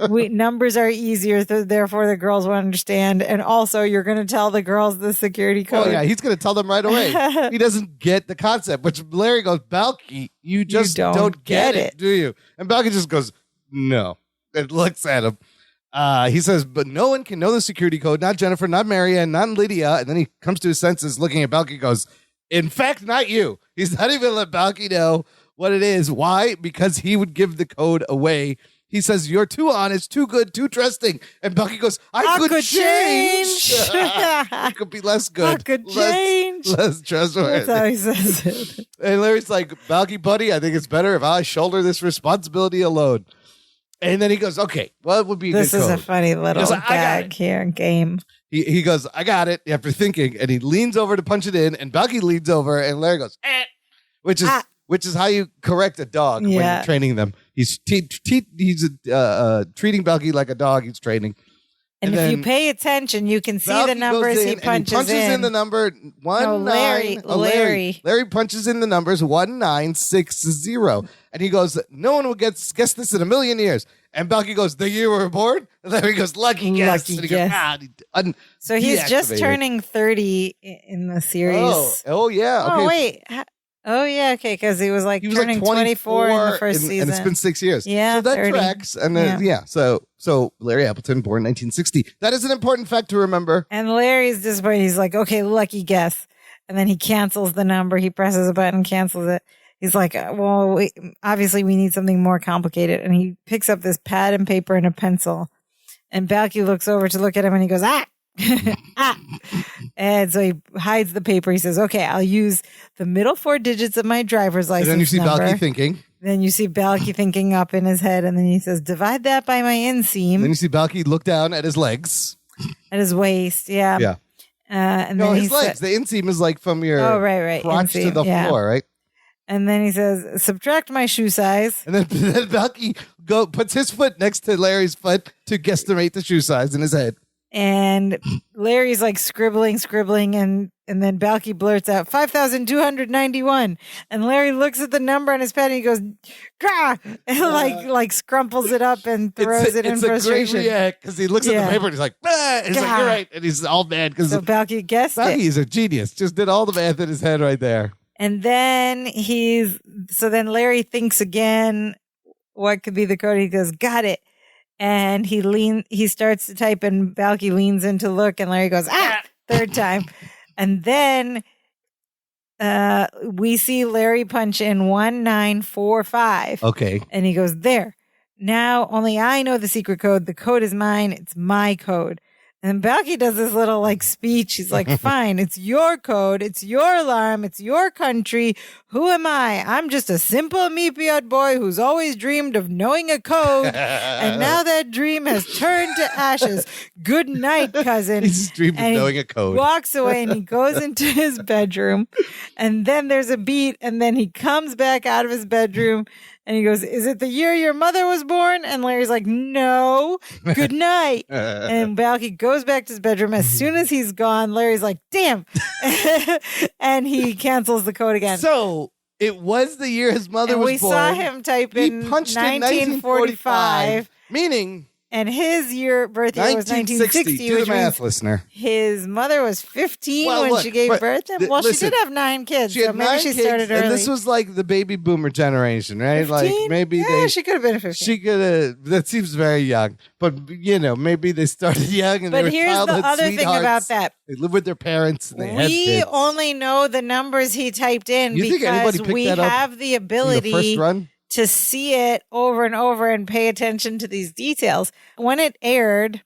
Numbers are easier, therefore the girls will understand. And also, you're going to tell the girls the security code. Oh, yeah, he's going to tell them right away. He doesn't get the concept, which Larry goes, "Balky, you just don't get it, do you?" And Balky just goes, "No," and looks at him. He says, "But no one can know the security code, not Jennifer, not Marianne, not Lydia." And then he comes to his senses, looking at Balky, goes, "In fact, not you." He's not even going to let Balky know what it is. Why? Because he would give the code away. He says, "You're too honest, too good, too trusting." And Balky goes, I could change. I could be less good. I could change. Less trustworthy. That's how he says it. And Larry's like, "Balky, buddy, I think it's better if I shoulder this responsibility alone." And then he goes, "Okay, what would be a good code?" This is a funny little gag here, game. He goes, "I got it," after thinking, and he leans over to punch it in, and Balky leans over, and Larry goes, which is how you correct a dog when you're training them. He's treating Balky like a dog he's training. And if you pay attention, you can see the numbers he punches in the number 19. Larry punches in the numbers 1960. And he goes, "No one will guess this in a million years." And Balky goes, "The year we were born?" And Larry goes, "Lucky guess." And he goes, so he's just turning 30 in the series. Oh yeah. Okay. Oh, wait. Oh, yeah, okay, because he was turning 24 in the first season. And it's been 6 years. Yeah, so that 30. tracks. And then, so Larry Appleton, born 1960. That is an important fact to remember. And Larry's disappointed. He's like, "Okay, lucky guess." And then he cancels the number. He presses a button, cancels it. He's like, "Well, obviously we need something more complicated." And he picks up this pad and paper and a pencil. And Balky looks over to look at him and he goes, "Ah!" And so he hides the paper. He says, "Okay, I'll use the middle 4 digits of my driver's license." And then you see number. Balky thinking. Then you see Balky thinking up in his head. And then he says, "Divide that by my inseam." Then you see Balky look down at his legs. At his waist, yeah. Yeah. And no, then his legs. The inseam is like from your crotch inseam, to the floor, right? And then he says, "Subtract my shoe size." And then Balky puts his foot next to Larry's foot to guesstimate the shoe size in his head. And Larry's like scribbling, and then Balky blurts out 5,291. And Larry looks at the number on his pen and he goes, "Gah!" And like scrumples it up and throws it in frustration. It's a great react because he looks at the paper and he's like, "Ah!" He's like, "You're right." And he's all mad because so Balky guessed it. He's a genius. Just did all the math in his head right there. And then then Larry thinks again, what could be the code? He goes, "Got it." And he starts to type and Balky leans in to look and Larry goes, "Ah!" third time. And then we see Larry punch in 1945. Okay. And he goes, "There. Now only I know the secret code. The code is mine. It's my code." And Balky does this little like speech. He's like, "Fine, it's your code. It's your alarm. It's your country. Who am I? I'm just a simple meat-eyed boy who's always dreamed of knowing a code. And now that dream has turned to ashes. Good night, cousin." He's dreamed of knowing a code. He walks away and he goes into his bedroom. And then there's a beat. And then he comes back out of his bedroom. And he goes, "Is it the year your mother was born?" And Larry's like, "No. Good night." And Balky goes back to his bedroom. As soon as he's gone, Larry's like, "Damn." And he cancels the code again. So it was the year his mother was born. We saw him type in 1945. Meaning And his birthday was 1960. Do the which math, means listener. his mother was 15 when she gave birth to him. Well, listen, she did have 9 kids, she had so maybe 9 she kids, started early. And this was like the baby boomer generation, right? 15? Like maybe she could have been 15. She could have. That seems very young, but maybe they started young. And but they were here's the childhood other thing sweethearts. about that. They live with their parents. And they had We kids. only know the numbers he typed in You think anybody because picked we that up have the in the first ability run? to see it over and over and pay attention to these details. When it aired,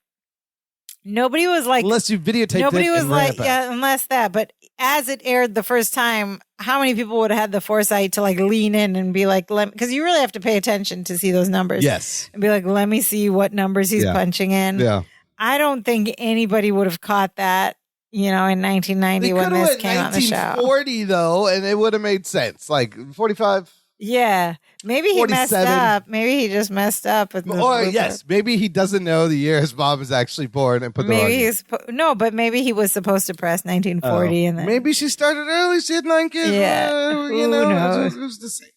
nobody was like, Unless you videotaped nobody it was and ran like, it back. yeah, unless that. But as it aired the first time, how many people would have had the foresight to like lean in and be like, because you really have to pay attention to see those numbers. Yes. And be like, let me see what numbers he's punching in. Yeah. I don't think anybody would have caught that, in 1990 They when could have this went came on the show. 1940 though, and it would have made sense. Like 45. Yeah. Maybe he 47. messed up. Maybe he just messed up. Maybe he doesn't know the year his mom was actually born and put the wrong year. But maybe he was supposed to press 1940 and then maybe she started early. She had 9 kids. Yeah. Who knows? Who's to say?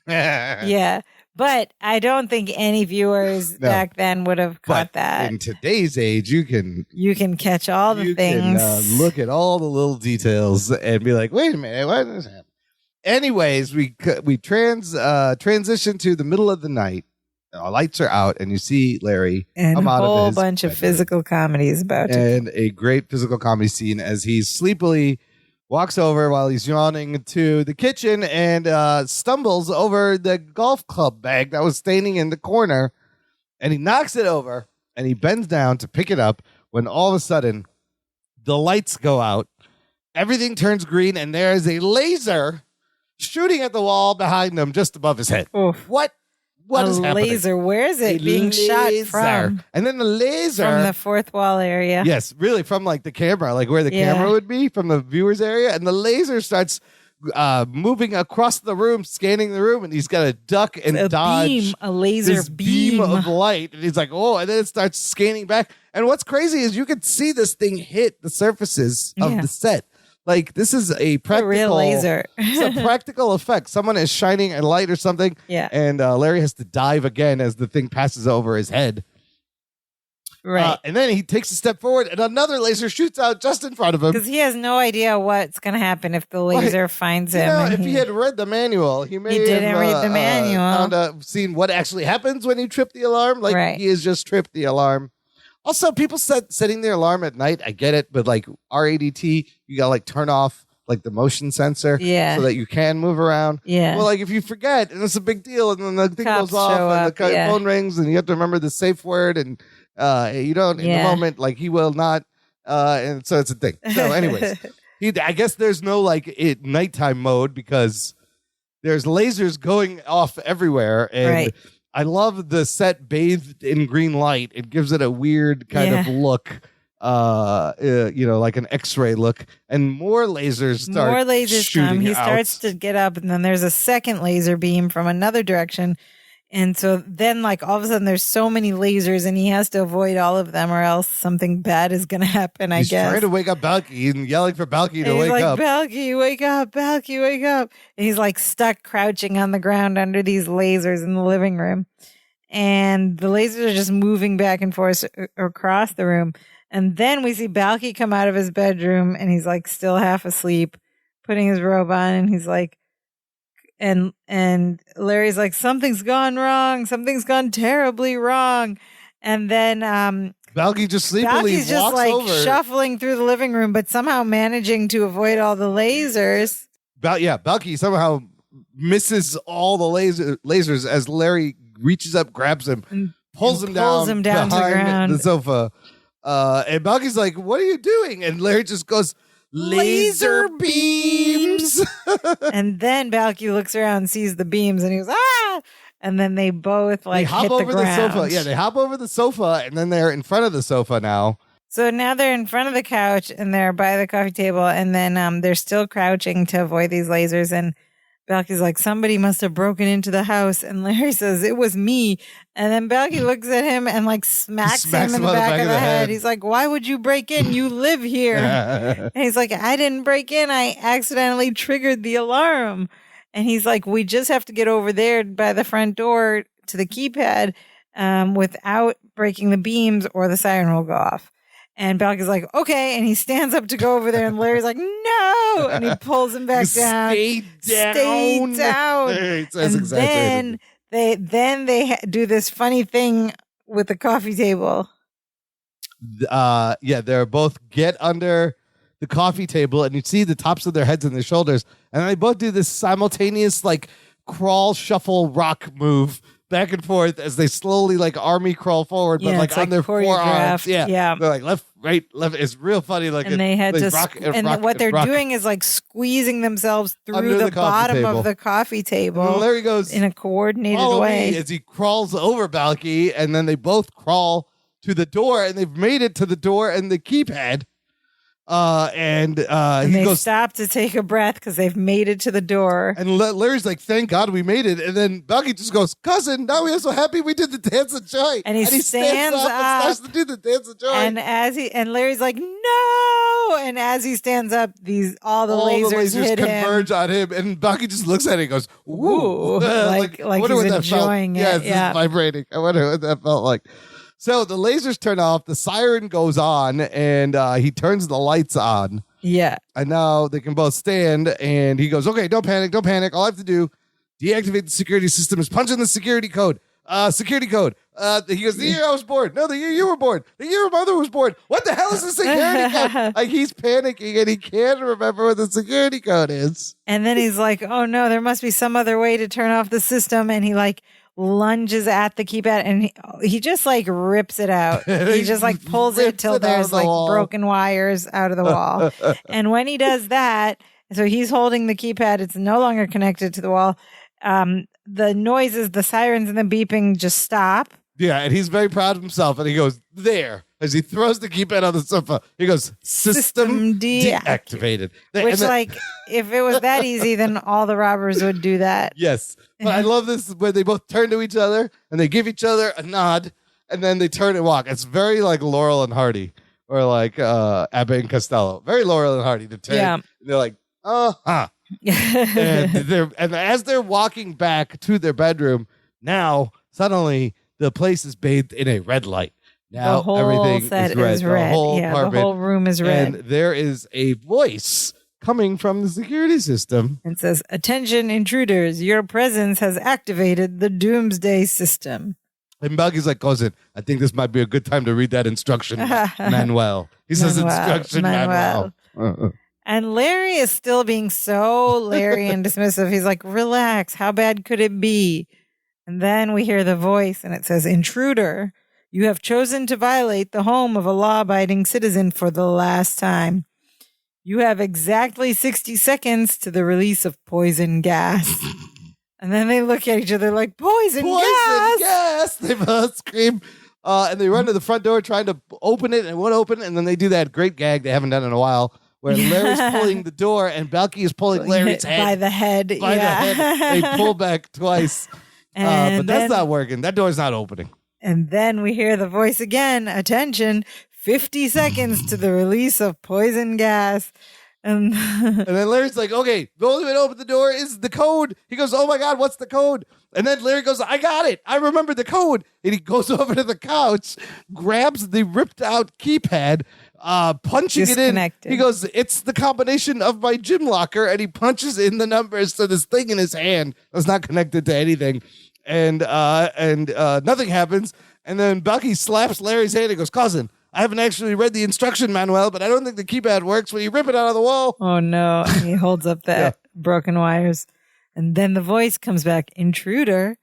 Yeah. But I don't think any viewers back then would have caught that. In today's age, you can catch all the things. Can, look at all the little details and be like, wait a minute, why did this happen? Anyways, we transition to the middle of the night. Our lights are out, and you see Larry and come out of his a whole bunch of physical comedies about it. And a great physical comedy scene as he sleepily walks over while he's yawning to the kitchen and stumbles over the golf club bag that was standing in the corner, and he knocks it over, and he bends down to pick it up when all of a sudden the lights go out, everything turns green, and there is a laser shooting at the wall behind him just above his head. Oof. What is happening? Laser. Where is it being shot from? And then the laser from the fourth wall area. Yes, really from like the camera, like where the camera would be from the viewer's area, and the laser starts moving across the room, scanning the room, and he's got to duck and dodge a laser this beam of light, and he's like, oh, and then it starts scanning back. And what's crazy is you could see this thing hit the surfaces of the set. Like, this is a practical real laser. It's a practical effect. Someone is shining a light or something. Yeah. And Larry has to dive again as the thing passes over his head. Right. And then he takes a step forward and another laser shoots out just in front of him. Because he has no idea what's going to happen if the laser finds him. If he had read the manual, he didn't read the manual. Seen what actually happens when you trip the alarm. Like, he has just tripped the alarm. Also, people setting their alarm at night, I get it, but like RADT, you gotta like turn off like the motion sensor so that you can move around. Yeah. Well, like if you forget, and it's a big deal, and then the thing Cops goes off, and the phone rings, and you have to remember the safe word, and you don't in the moment, like he will not, and so it's a thing. So, anyways, I guess there's no like nighttime mode because there's lasers going off everywhere, and I love the set bathed in green light. It gives it a weird kind of look, like an X-ray look. And more lasers come. He out. starts to get up, and then there's a second laser beam from another direction. And so then, like, all of a sudden, there's so many lasers, and he has to avoid all of them, or else something bad is going to happen, I guess. He's trying to wake up Balky and yelling for Balky to wake up. Balky, wake up. Balky, wake up. And he's, like, stuck crouching on the ground under these lasers in the living room. And the lasers are just moving back and forth across the room. And then we see Balky come out of his bedroom, and he's, like, still half asleep, putting his robe on, and he's like, and Larry's like, something's gone wrong. Something's gone terribly wrong. And then Balky just sleepily Balky's just walks like over. shuffling through the living room, but somehow managing to avoid all the lasers. Balky somehow misses all the lasers as Larry reaches up, grabs him, and pulls him down to the ground. the sofa. And Balky's like, what are you doing? And Larry just goes, laser beams. And then Balky looks around and sees the beams, and he goes, ah! And then they both like hop hit over the ground. sofa. Yeah, they hop over the sofa, and then they're in front of the sofa now. So now they're in front of the couch, and they're by the coffee table, and then they're still crouching to avoid these lasers. And Balky's like, somebody must have broken into the house. And Larry says, it was me. And then Balky looks at him and like smacks him in the back of the head. He's like, why would you break in? You live here. And he's like, I didn't break in. I accidentally triggered the alarm. And he's like, we just have to get over there by the front door to the keypad. without breaking the beams or the siren will go off. And Balky's like, okay. And he stands up to go over there. And Larry's like, no. And he pulls him back down. Stay down. Stay down. And then they do this funny thing with the coffee table. They're both get under the coffee table and you see the tops of their heads and their shoulders. And they both do this simultaneous like crawl, shuffle, rock move back and forth as they slowly like army crawl forward, but like on their forearms. Yeah. They're like left, right, left. It's real funny. Like and they had to, and what they're doing is like squeezing themselves through the bottom of the coffee table. And Larry goes in a coordinated way as he crawls over Balky, and then they both crawl to the door, and they've made it to the door and the keypad. And he goes stop to take a breath because they've made it to the door. And Larry's like, "Thank God we made it." And then Balky just goes, "Cousin, now we are so happy we did the dance of joy." And he stands up and starts to do the dance of joy. And Larry's like, "No!" And as he stands up, all the lasers hit converge on him, and Balky just looks at it and goes, "Ooh!" like he's enjoying it. Yeah, it's just vibrating. I wonder what that felt like. So the lasers turn off, the siren goes on, and he turns the lights on. Yeah. And now they can both stand, and he goes, "Okay, don't panic. All I have to do, deactivate the security system, is punch in the security code. Security code." He goes, "The year I was born. No, the year you were born. The year your mother was born. What the hell is the security code?" Like, he's panicking, and he can't remember what the security code is. And then he's like, "Oh, no, there must be some other way to turn off the system." And he, like, lunges at the keypad and he just like rips it out. He just like pulls it till there's like broken wires out of the wall. And when he does that, so he's holding the keypad, it's no longer connected to the wall. The noises, the sirens and the beeping just stop. Yeah, and he's very proud of himself, and he goes, "There," as he throws the keypad on the sofa. He goes, "System deactivated." Which, like, if it was that easy, then all the robbers would do that. Yes. But I love this where they both turn to each other, and they give each other a nod, and then they turn and walk. It's very like Laurel and Hardy, or like Abbott and Costello. Very Laurel and Hardy to turn. Yeah. And they're like, and as they're walking back to their bedroom, now suddenly the place is bathed in a red light. Now everything is red. The whole room is red. And there is a voice coming from the security system. It says, "Attention intruders, your presence has activated the doomsday system." And Balky's like, "Cousin, I think this might be a good time to read that instruction manual." He says instruction manual. And Larry is still being so Larry and dismissive. He's like, "Relax, how bad could it be?" And then we hear the voice and it says, "Intruder, you have chosen to violate the home of a law-abiding citizen for the last time. You have exactly 60 seconds to the release of poison gas." And then they look at each other like, poison gas! They both scream. And they run to the front door trying to open it, and it won't open. And then they do that great gag they haven't done in a while, where Larry's pulling the door and Balky is pulling Larry's head. By the head. The head. They pull back twice. But that's not working. That door's not opening. And then we hear the voice again. "Attention, 50 seconds to the release of poison gas." And then Larry's like, "Okay, the only way to open the door is the code." He goes, "Oh my God, what's the code?" And then Larry goes, "I got it. I remember the code." And he goes over to the couch, grabs the ripped out keypad, punching it in. He goes, "It's the combination of my gym locker." And he punches in the numbers to this thing in his hand that's not connected to anything. And nothing happens. And then Balky slaps Larry's hand and goes, "Cousin, I haven't actually read the instruction manual, but I don't think the keypad works when you rip it out of the wall." Oh, no. And he holds up the broken wires. And then the voice comes back, "Intruder,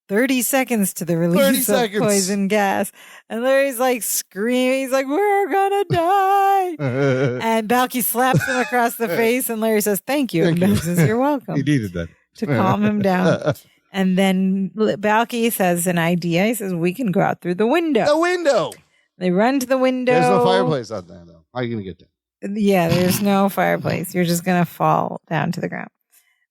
30 seconds to the release of poison gas." And Larry's like screaming. He's like, "We're going to die." And Balky slaps him across the face. And Larry says, "Thank you." And Balky says, "You're welcome." He needed that. To calm him down. And then Balky says an idea. He says, "We can go out through the window." The window. They run to the window. There's no fireplace out there, though. How are you going to get there? Yeah, there's no fireplace. You're just going to fall down to the ground.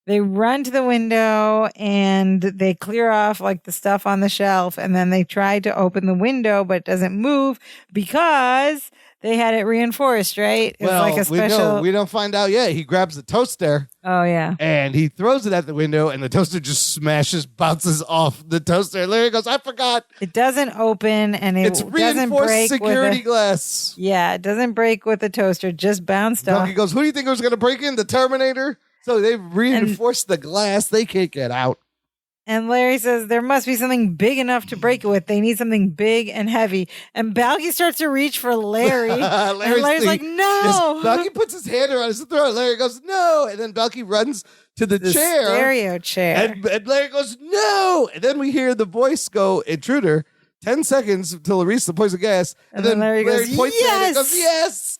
They run to the window and they clear off like the stuff on the shelf. And then they try to open the window, but it doesn't move because They had it reinforced, right? It's like a special. we don't find out yet. He grabs the toaster. Oh, yeah. And he throws it at the window, and the toaster just bounces off the toaster. Larry goes, I forgot. It doesn't open, and It's doesn't reinforced break security glass. Yeah, it doesn't break with the toaster, just bounced off. Donkey goes, who do you think was going to break in? The Terminator? So they've reinforced the glass. They can't get out. And Larry says there must be something big enough to break it with. They need something big and heavy. And Balky starts to reach for Larry. And Larry's like, no. Yes, Balky puts his hand around his throat. Larry goes, no. And then Balky runs to the chair. Stereo chair. And Larry goes, no. And then we hear the voice go, intruder, 10 seconds until it reaches the poison gas. And then Larry goes, points yes. at it and goes, yes.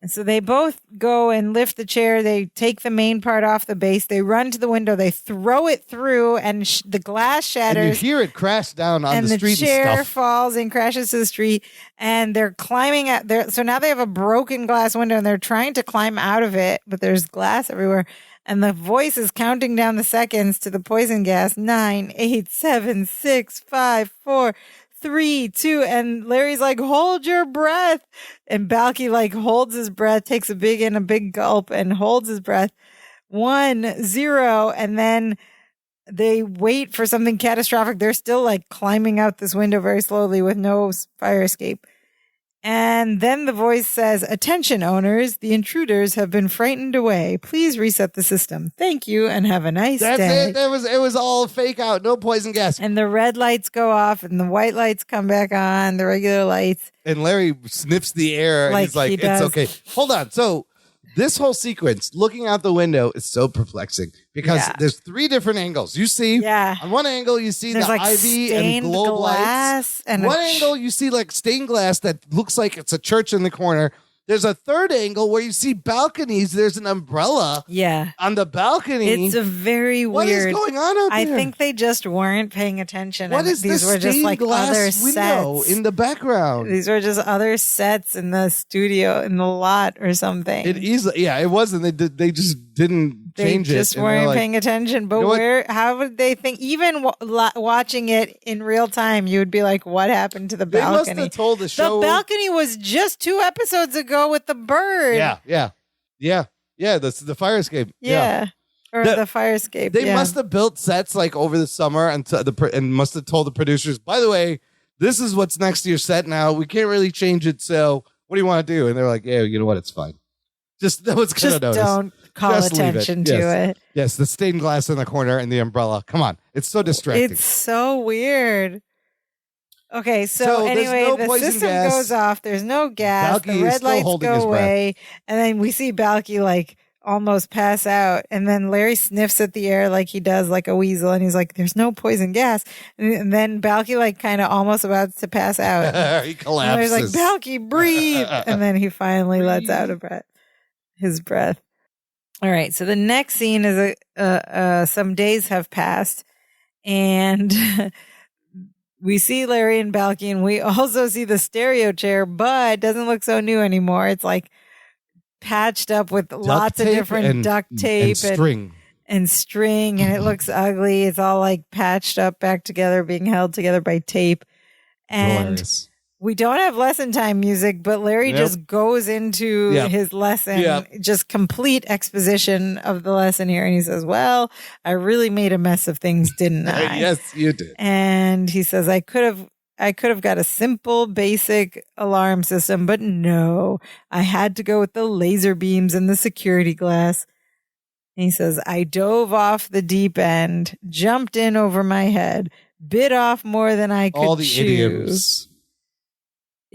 And so they both go and lift the chair. They take the main part off the base. They run to the window. They throw it through, and the glass shatters. And you hear it crash down on the street and stuff. And the chair falls and crashes to the street. And they're climbing out there. So now they have a broken glass window, and they're trying to climb out of it, but there's glass everywhere. And the voice is counting down the seconds to the poison gas. 9, 8, 7, 6, 5, 4, 3, 2, and Larry's like, hold your breath. And Balky like holds his breath, takes a big gulp and holds his breath. 1, 0. And then they wait for something catastrophic. They're still like climbing out this window very slowly with no fire escape. And then the voice says, attention owners, the intruders have been frightened away. Please reset the system. Thank you and have a nice day. That's it. It was all fake out. No poison gas. And the red lights go off and the white lights come back on, the regular lights. And Larry sniffs the air and he's like, it's okay. Hold on. So this whole sequence, looking out the window, is so perplexing because there's 3 different angles. You see, on one angle, you see there's the like ivy and globe lights. And one angle, you see like stained glass that looks like it's a church in the corner. There's a third angle where you see balconies. There's an umbrella on the balcony. It's a very weird. What is going on out there? I think they just weren't paying attention. What is these this were just like other window sets in the background? These were just other sets in the studio, in the lot or something. It wasn't. They just didn't change it. They just weren't paying attention. But how would they think? Even watching it in real time, you would be like, what happened to the balcony? They must have told the show. The balcony was just 2 episodes ago with the bird. Yeah. The fire escape. Yeah. Or the fire escape. They must have built sets like over the summer and must have told the producers, by the way, this is what's next to your set now. We can't really change it. So what do you want to do? And they're like, yeah, you know what? It's fine. Just no one's going to notice. Don't call attention to it. Yes, the stained glass in the corner and the umbrella. Come on. It's so distracting. It's so weird. Okay, so anyway, the system goes off. There's no gas. Balky the red lights go away. And then we see Balky like almost pass out. And then Larry sniffs at the air like he does, like a weasel. And he's like, there's no poison gas. And then Balky like kind of almost about to pass out. He collapses. And he's like, Balky, breathe. And then he finally lets out his breath. All right, so the next scene is some days have passed. And we see Larry and Balky, and we also see the stereo chair, but it doesn't look so new anymore. It's like patched up with lots of different duct tape and string, and it looks ugly. It's all like patched up back together, being held together by tape. And Glorious. We don't have lesson time music, but Larry just goes into his lesson, just complete exposition of the lesson here. And he says, well, I really made a mess of things, didn't I? Yes, you did. And he says, I could have got a simple, basic alarm system, but no, I had to go with the laser beams and the security glass. And he says, I dove off the deep end, jumped in over my head, bit off more than I could chew. All the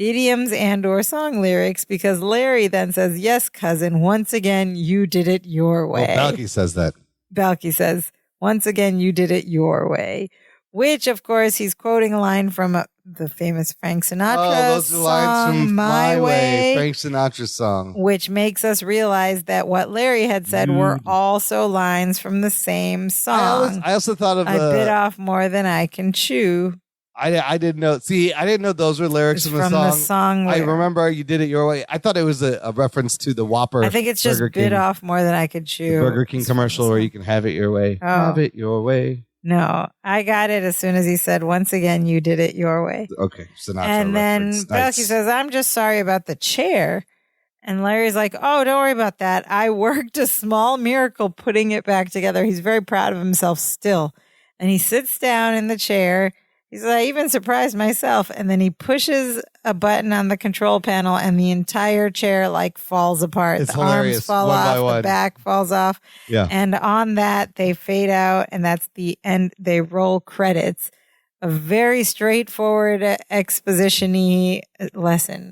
idioms and or song lyrics, because Larry then says, yes, cousin, once again, you did it your way. Well, Balky says that. Balky says, once again, you did it your way, which, of course, he's quoting a line from the famous Frank Sinatra those are lines song, from My Way, Frank Sinatra song. Which makes us realize that what Larry had said were also lines from the same song. I also thought of I bit off more than I can chew. I didn't know. See, I didn't know those were lyrics from the song. I remember you did it your way. I thought it was a reference to the Whopper. I think it's just bit off more than I could chew. The Burger King commercial where you can have it your way. Oh. Have it your way. No, I got it as soon as he said, once again, you did it your way. Okay, Sinatra And then reference. Becky Nice. says, I'm just sorry about the chair. And Larry's like, oh, don't worry about that. I worked a small miracle putting it back together. He's very proud of himself still. And he sits down in the chair. He's like, I even surprised myself. And then he pushes a button on the control panel and the entire chair like falls apart. It's the hilarious. arms fall One by off, one. the back falls off. Yeah. And on that, they fade out, and that's the end. They roll credits. A very straightforward exposition-y lesson.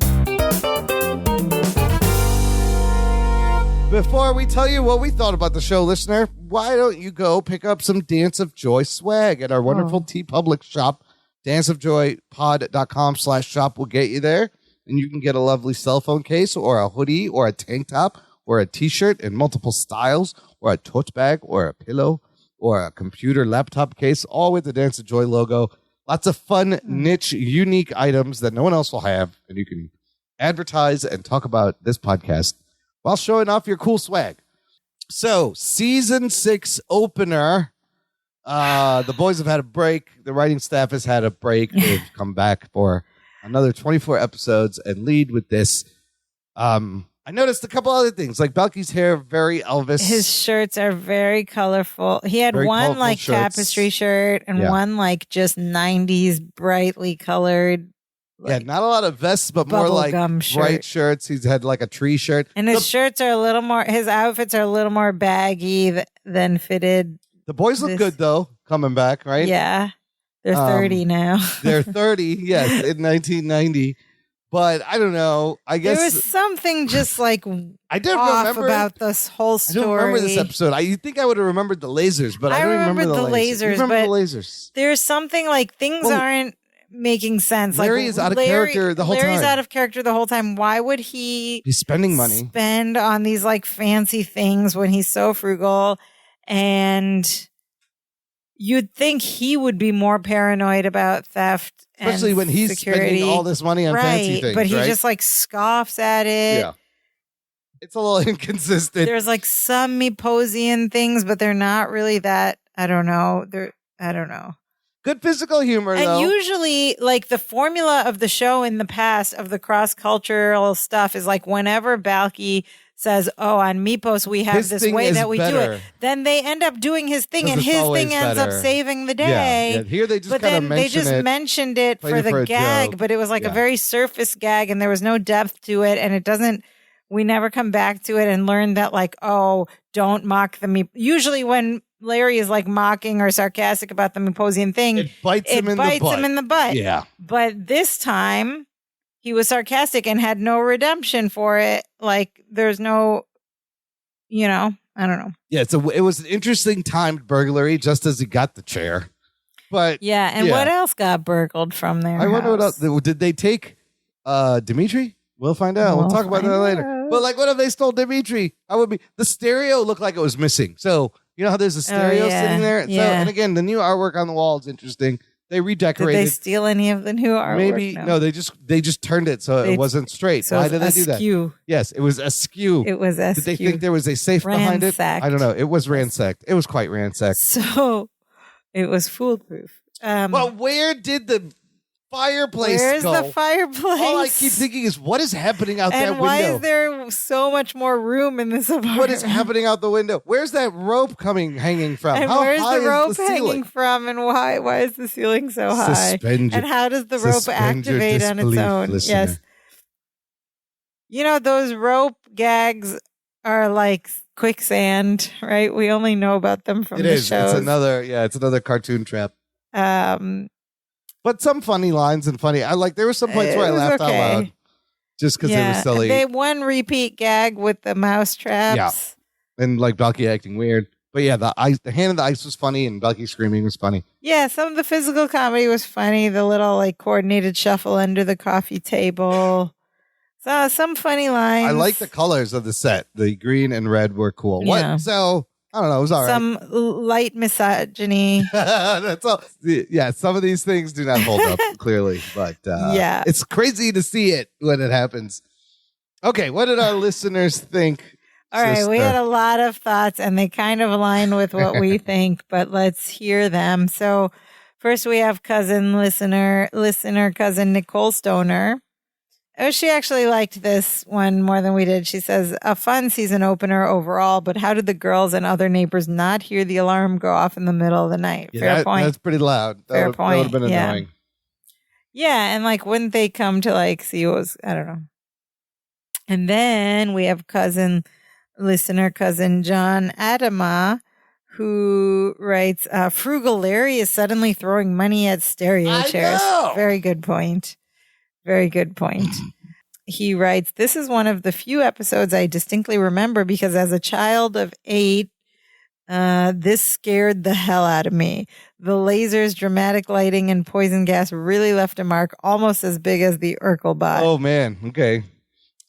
Before we tell you what we thought about the show, listener, why don't you go pick up some Dance of Joy swag at our wonderful TeePublic shop. danceofjoypod.com/shop will get you there, and you can get a lovely cell phone case or a hoodie or a tank top or a t-shirt in multiple styles or a tote bag or a pillow or a computer laptop case, all with the Dance of Joy logo. Lots of fun, niche, unique items that no one else will have, and you can advertise and talk about this podcast while showing off your cool swag. So, season 6 opener. The boys have had a break. The writing staff has had a break. They've come back for another 24 episodes and lead with this. I noticed a couple other things, like Balky's hair, very Elvis. His shirts are very colorful. He had Very one colorful like shirts. tapestry shirt and Yeah. one like just 90s brightly colored. Yeah, not a lot of vests, but more like bubblegum shirt. bright shirts. He's had like a tree shirt. And his shirts are a little more, his outfits are a little more baggy than fitted. The boys look This- good, though, coming back, right? Yeah. They're 30 now. They're 30, yes, in 1990. But I don't know. I guess There was something just like I didn't off remember about this whole I story. don't remember this episode. You think I would have remembered the lasers, but I don't remember the lasers. You remember but the lasers. there's something like things Well, aren't making sense. Larry like is out of character the whole Larry's time. out of character the whole time. Why would he He's spending money. spend on these like fancy things when he's so frugal? And you'd think he would be more paranoid about theft, Especially and when he's security. spending all this money on fancy things, But he right? just like scoffs at it. Yeah. It's a little inconsistent. There's like some Meposian things, but they're not really that. I don't know. I don't know. Good physical humor, And though. usually, like the formula of the show in the past of the cross cultural stuff is like whenever Balky says, "Oh, on Mepos we have His this thing way is that we do better. it," then they end up doing his thing, 'Cause and it's his always thing ends up better. saving the Yeah, day. yeah. Here they just but kind of then they mention just it. mentioned it played for it for the a gag, joke. but it was like Yeah. a very surface gag, and there was no depth to it, and it doesn't. We never come back to it and learn that, like, oh, don't mock the Mep. Usually, when Larry is like mocking or sarcastic about the Meposian thing, It bites him in the butt. him in the butt. Yeah. But this time, he was sarcastic and had no redemption for it. Like, there's no, I don't know. Yeah, it was an interesting timed burglary just as he got the chair. But Yeah, and what else got burgled from there? I wonder what else. Did they take Dimitri? We'll find out. We'll talk about that later. But like, what if they stole Dimitri? The stereo looked like it was missing. So you know how there's a stereo yeah. sitting there? So, Yeah. and again, the new artwork on the wall is interesting. They Did redecorated. they steal any of the new artwork? Maybe no, they just turned it so They- it wasn't straight. So Why did they do that? askew. Yes, it was askew. It was Did they think there was a safe behind it? Ransacked. I don't know. It was ransacked. It was quite ransacked. So it was foolproof. But where did the fireplace Where's go? the fireplace? All I keep thinking is, what is happening out and that why window? is there so much more room in this apartment? What is happening out the window? Where's that rope hanging from? And How where's high the rope is the ceiling? hanging from? And why is the ceiling so high? Suspend your- and how does the rope suspend your activate on its disbelief, own? listener. Yes. Those rope gags are like quicksand, right? We only know about them from It the is. shows. It's another cartoon trap. Um, But some funny lines and funny. There were some points where I It was laughed out okay. loud just because it was silly. They one repeat gag with the mouse traps. And like Balky acting weird. But yeah, the hand of the ice was funny and Balky screaming was funny. Yeah, some of the physical comedy was funny. The little like coordinated shuffle under the coffee table. So some funny lines. I like the colors of the set. The green and red were cool. Yeah. So I don't know. It was all right. Some light misogyny. That's all. Yeah, some of these things do not hold up clearly, but Yeah. it's crazy to see it when it happens. Okay, what did our listeners think? All right, we had a lot of thoughts, and they kind of align with what we think, but let's hear them. So first we have listener cousin Nicole Stoner. Oh, she actually liked this one more than we did. She says, a fun season opener overall, but how did the girls and other neighbors not hear the alarm go off in the middle of the night? Yeah, Fair point. That's pretty loud. Fair point. That would have been annoying. Yeah, and like, wouldn't they come to like see what was, I don't know. And then we have listener cousin John Adama, who writes, Frugal Larry is suddenly throwing money at stereo chairs. Know. Very good point. Very good point. He writes, this is one of the few episodes I distinctly remember because as a child of 8, this scared the hell out of me. The lasers, dramatic lighting, and poison gas really left a mark almost as big as the Urkelbot. Oh, man. Okay.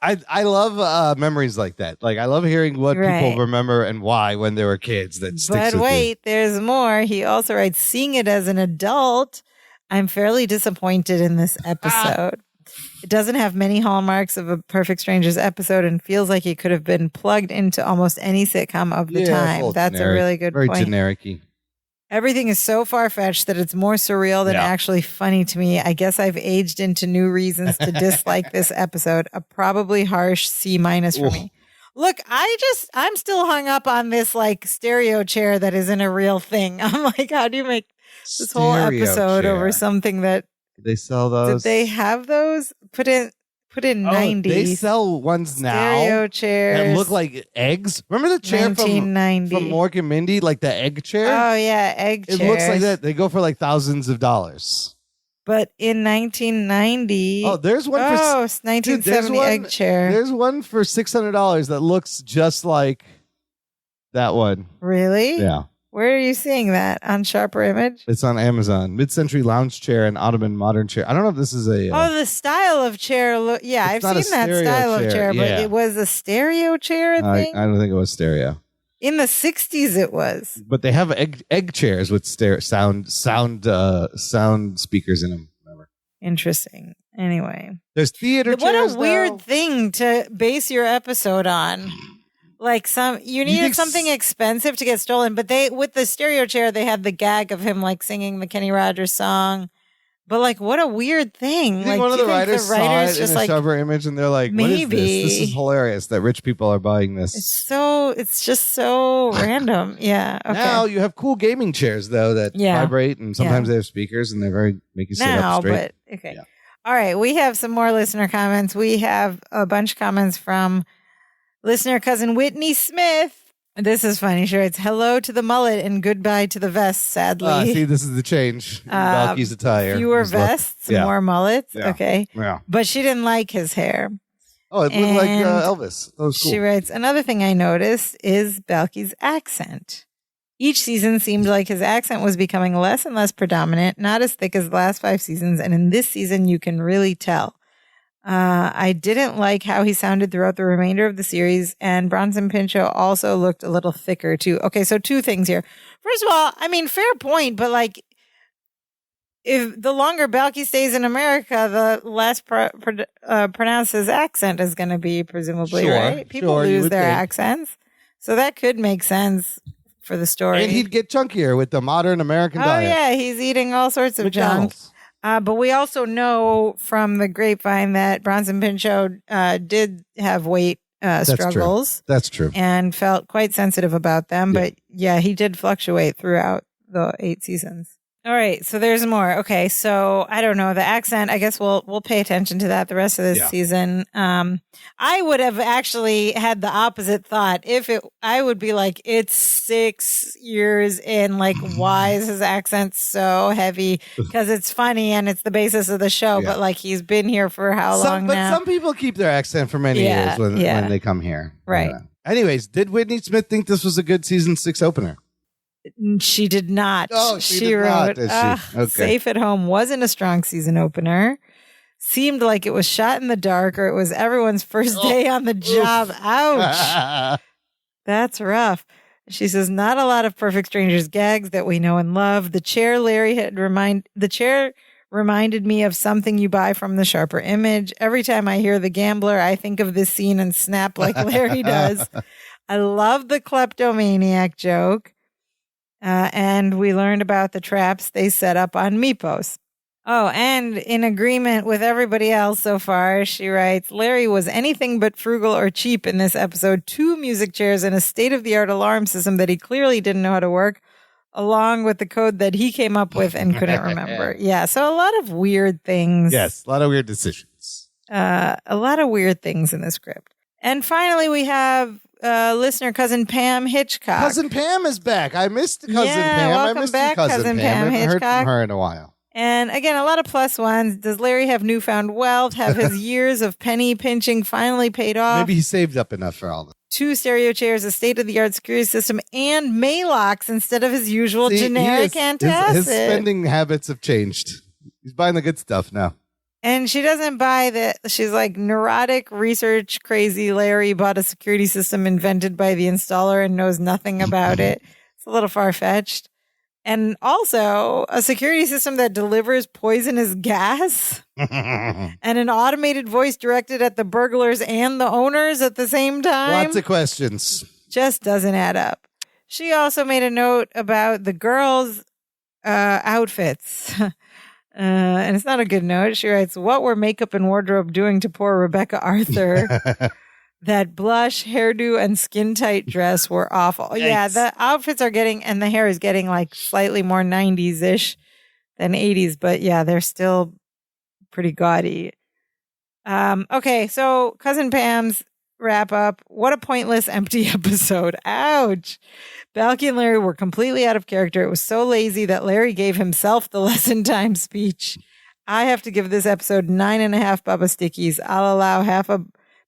I love memories like that. Like, I love hearing what people remember and why when they were kids. That sticks with you. There's more. He also writes, seeing it as an adult, I'm fairly disappointed in this episode. It doesn't have many hallmarks of a Perfect Strangers episode and feels like it could have been plugged into almost any sitcom of the time. That's generic. A really good point. Very generic-y. Everything is so far-fetched that it's more surreal than actually funny to me. I guess I've aged into new reasons to dislike this episode. A probably harsh C- for me. Look, I'm still hung up on this like stereo chair that isn't a real thing. I'm like, how do you make this whole episode over something that they sell those? Did they have those? Put in 90s. They sell ones now. Stereo chairs. That look like eggs. Remember the chair from Mork and Mindy? Like the egg chair? Oh, yeah, egg chairs. It looks like that. They go for like thousands of dollars. But in 1990... Oh, there's one for... Oh, 1970 egg chair. There's one for $600 that looks just like that one. Really? Yeah. Where are you seeing that? On Sharper Image? It's on Amazon. Mid-century lounge chair and Ottoman modern chair. I don't know if this is a... the style of chair. I've seen that style of chair, but it was a stereo chair, I think? I don't think it was stereo. In the 60s it was. But they have egg chairs with sound speakers in them. Remember? Interesting. Anyway. There's theater chairs. What a weird thing to base your episode on. Like you needed something expensive to get stolen, but with the stereo chair, they had the gag of him like singing the Kenny Rogers song. But like, what a weird thing! Like, one of the writers saw it in a Sharper Image, and they're like, "What is this? This is hilarious that rich people are buying this." It's just so random. Yeah. Okay. Now you have cool gaming chairs though that vibrate, and sometimes they have speakers, and they make you sit up straight. But okay. Yeah. All right, we have some more listener comments. We have a bunch of comments from listener cousin Whitney Smith. This is funny. She writes, hello to the mullet and goodbye to the vest, sadly. See, this is the change. Balky's attire. Fewer vests, more mullets. Yeah. Okay. Yeah. But she didn't like his hair. Oh, it looked like Elvis. That was cool. She writes, another thing I noticed is Balky's accent. Each season seemed like his accent was becoming less and less predominant, not as thick as the last 5 seasons. And in this season, you can really tell. I didn't like how he sounded throughout the remainder of the series, and Bronson Pinchot also looked a little thicker too. Okay, so 2 things here. First of all, I mean, fair point, but like, if the longer Balky stays in America, the less pronounced his accent is going to be, presumably, right? People lose their accents, so that could make sense for the story. And he'd get chunkier with the modern American diet. Oh yeah, he's eating all sorts of junk. But we also know from the grapevine that Bronson Pinchot did have weight struggles. That's true. And felt quite sensitive about them. Yeah. But yeah, he did fluctuate throughout the 8 seasons. All right, so there's more. Okay, so I don't know the accent. I guess we'll pay attention to that the rest of this season. I would have actually had the opposite thought. I would be like, it's 6 years in. Like, why is his accent so heavy? Because it's funny and it's the basis of the show. Yeah. But like, he's been here for how long now? But some people keep their accent for many years when they come here. Right. Anyways, did Whitney Smith think this was a good season 6 opener? She did not. Oh, she wrote, okay. Safe at Home wasn't a strong season opener. Seemed like it was shot in the dark, or it was everyone's first day on the job. Ouch. That's rough. She says, not a lot of Perfect Strangers gags that we know and love. The chair reminded me of something you buy from the Sharper Image. Every time I hear The Gambler, I think of this scene and snap like Larry does. I love the kleptomaniac joke. And we learned about the traps they set up on Mypos. Oh, and in agreement with everybody else so far, she writes, Larry was anything but frugal or cheap in this episode. 2 music chairs and a state-of-the-art alarm system that he clearly didn't know how to work, along with the code that he came up with and couldn't remember. Yeah, so a lot of weird things. Yes, a lot of weird decisions. A lot of weird things in the script. And finally, we have listener Cousin Pam Hitchcock. Cousin Pam is back. I missed Cousin Pam. Welcome I missed back, you, Cousin Pam. I haven't heard from her in a while. And again, a lot of plus ones. Does Larry have newfound wealth? Have his years of penny pinching finally paid off? Maybe he saved up enough for all this. 2 stereo chairs, a state-of-the-art security system, and Maylocks instead of his usual generic antacid. His spending habits have changed. He's buying the good stuff now. And she doesn't buy that. She's like, neurotic, research crazy Larry bought a security system invented by the installer and knows nothing about it. It's a little far-fetched. And also a security system that delivers poisonous gas and an automated voice directed at the burglars and the owners at the same time. Lots of questions. Just doesn't add up. She also made a note about the girls' outfits. And it's not a good note. She writes, what were makeup and wardrobe doing to poor Rebecca Arthur? That blush, hairdo, and skin-tight dress were awful. Yikes. Yeah, the outfits are getting, and the hair is getting like slightly more 90s-ish than 80s. But yeah, they're still pretty gaudy. Okay, so Cousin Pam's wrap up. What a pointless, empty episode. Ouch. Balky and Larry were completely out of character. It was so lazy that Larry gave himself the lesson time speech. I have to give this episode 9.5 Bubba Stickies. I'll allow half a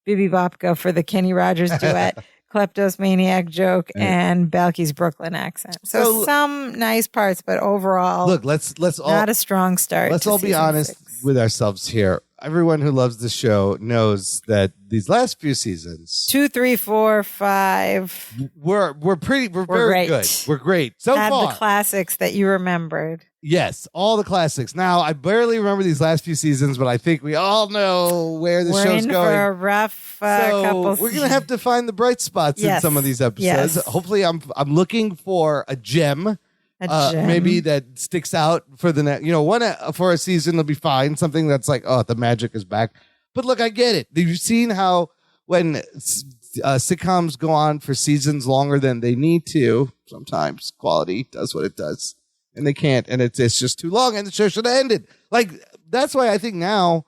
Bibi Bopka for the Kenny Rogers duet, Kleptos Maniac joke, and Balky's Brooklyn accent. So some nice parts, but overall, look, let's all not a strong start. Let's all be honest with ourselves here. Everyone who loves the show knows that these last few seasons, 2, 3, 4, 5, we're very great. good. We're great so Had far. The classics that you remembered. Yes, all the classics. Now, I barely remember these last few seasons, but I think we all know where the show's going. We're in for a rough couple. We're going to have to find the bright spots in some of these episodes. Yes. Hopefully, I'm looking for a gem. Maybe that sticks out for the next, one for a season will be fine. Something that's like, oh, the magic is back. But look, I get it. Have you seen how when sitcoms go on for seasons longer than they need to, sometimes quality does what it does. And they can't, and it's just too long, and the show should have ended. Like, that's why I think now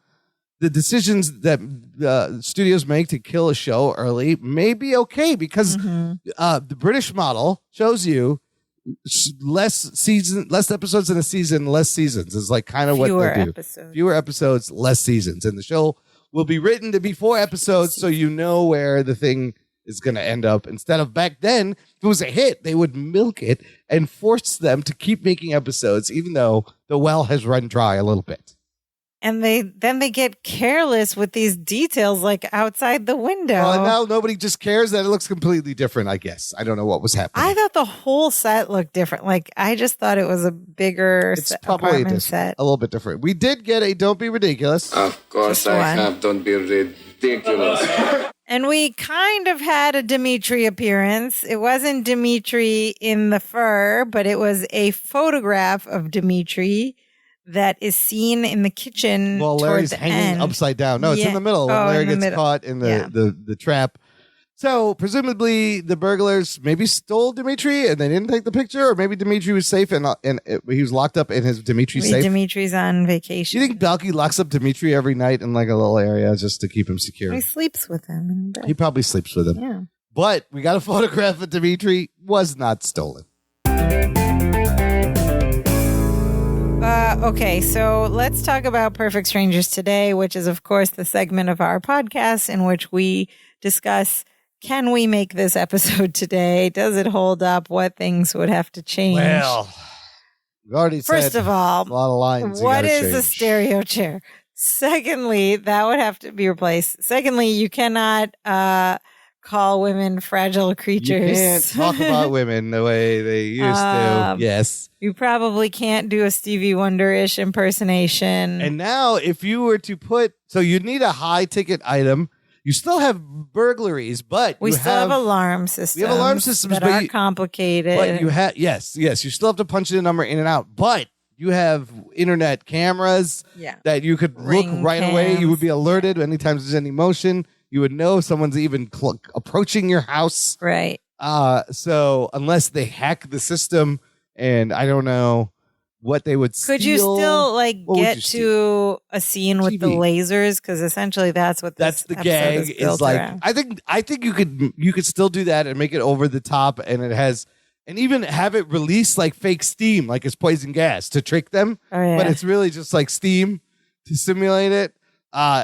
the decisions that studios make to kill a show early may be okay, because the British model shows you less episodes in a season, less seasons is like kind of what they do. Fewer episodes, less seasons, and the show will be written to be 4 episodes, so you know where the thing is going to end up. Instead of back then, if it was a hit, they would milk it and force them to keep making episodes, even though the well has run dry a little bit. And they get careless with these details, like outside the window. Well, and now nobody just cares that it looks completely different, I guess. I don't know what was happening. I thought the whole set looked different. Like, I just thought it was a bigger apartment set. A little bit different. We did get a Don't Be Ridiculous. Of course I have Don't Be Ridiculous. And we kind of had a Dimitri appearance. It wasn't Dimitri in the fur, but it was a photograph of Dimitri that is seen in the kitchen. Well, Larry's the hanging end. upside down. No, it's in the middle when Larry gets caught in the trap. So presumably the burglars maybe stole Dimitri and they didn't take the picture, or maybe Dimitri was safe and he was locked up in his Dimitri safe. Dimitri's on vacation. You think Balky locks up Dimitri every night in like a little area just to keep him secure? He sleeps with him. He probably sleeps with him. Yeah. But we got a photograph of Dimitri. Was not stolen. Okay, so let's talk about Perfect Strangers today, which is, of course, the segment of our podcast in which we discuss, can we make this episode today? Does it hold up? What things would have to change? Well, we already said first of all, a lot of lines. What is a stereo chair? Secondly, that would have to be replaced. Secondly, you cannot call women fragile creatures. You can't talk about women the way they used to. Yes. You probably can't do a Stevie Wonder-ish impersonation. And now if you were to so you need a high ticket item. You still have burglaries, but we still have alarm systems. We have alarm systems that are complicated. But you have yes. You still have to punch in a number in and out, but you have internet cameras that you could look right away. You would be alerted anytime there's any motion. You would know someone's even approaching your house. Right. So unless they hack the system, and I don't know what they would steal. Could you still get to a scene with TV. the lasers? Because essentially that's what that's the gag is like. Around. I think you could still do that and make it over the top, and it has. And even have it release like fake steam, like it's poison gas to trick them. Oh, yeah. But it's really just like steam to simulate it.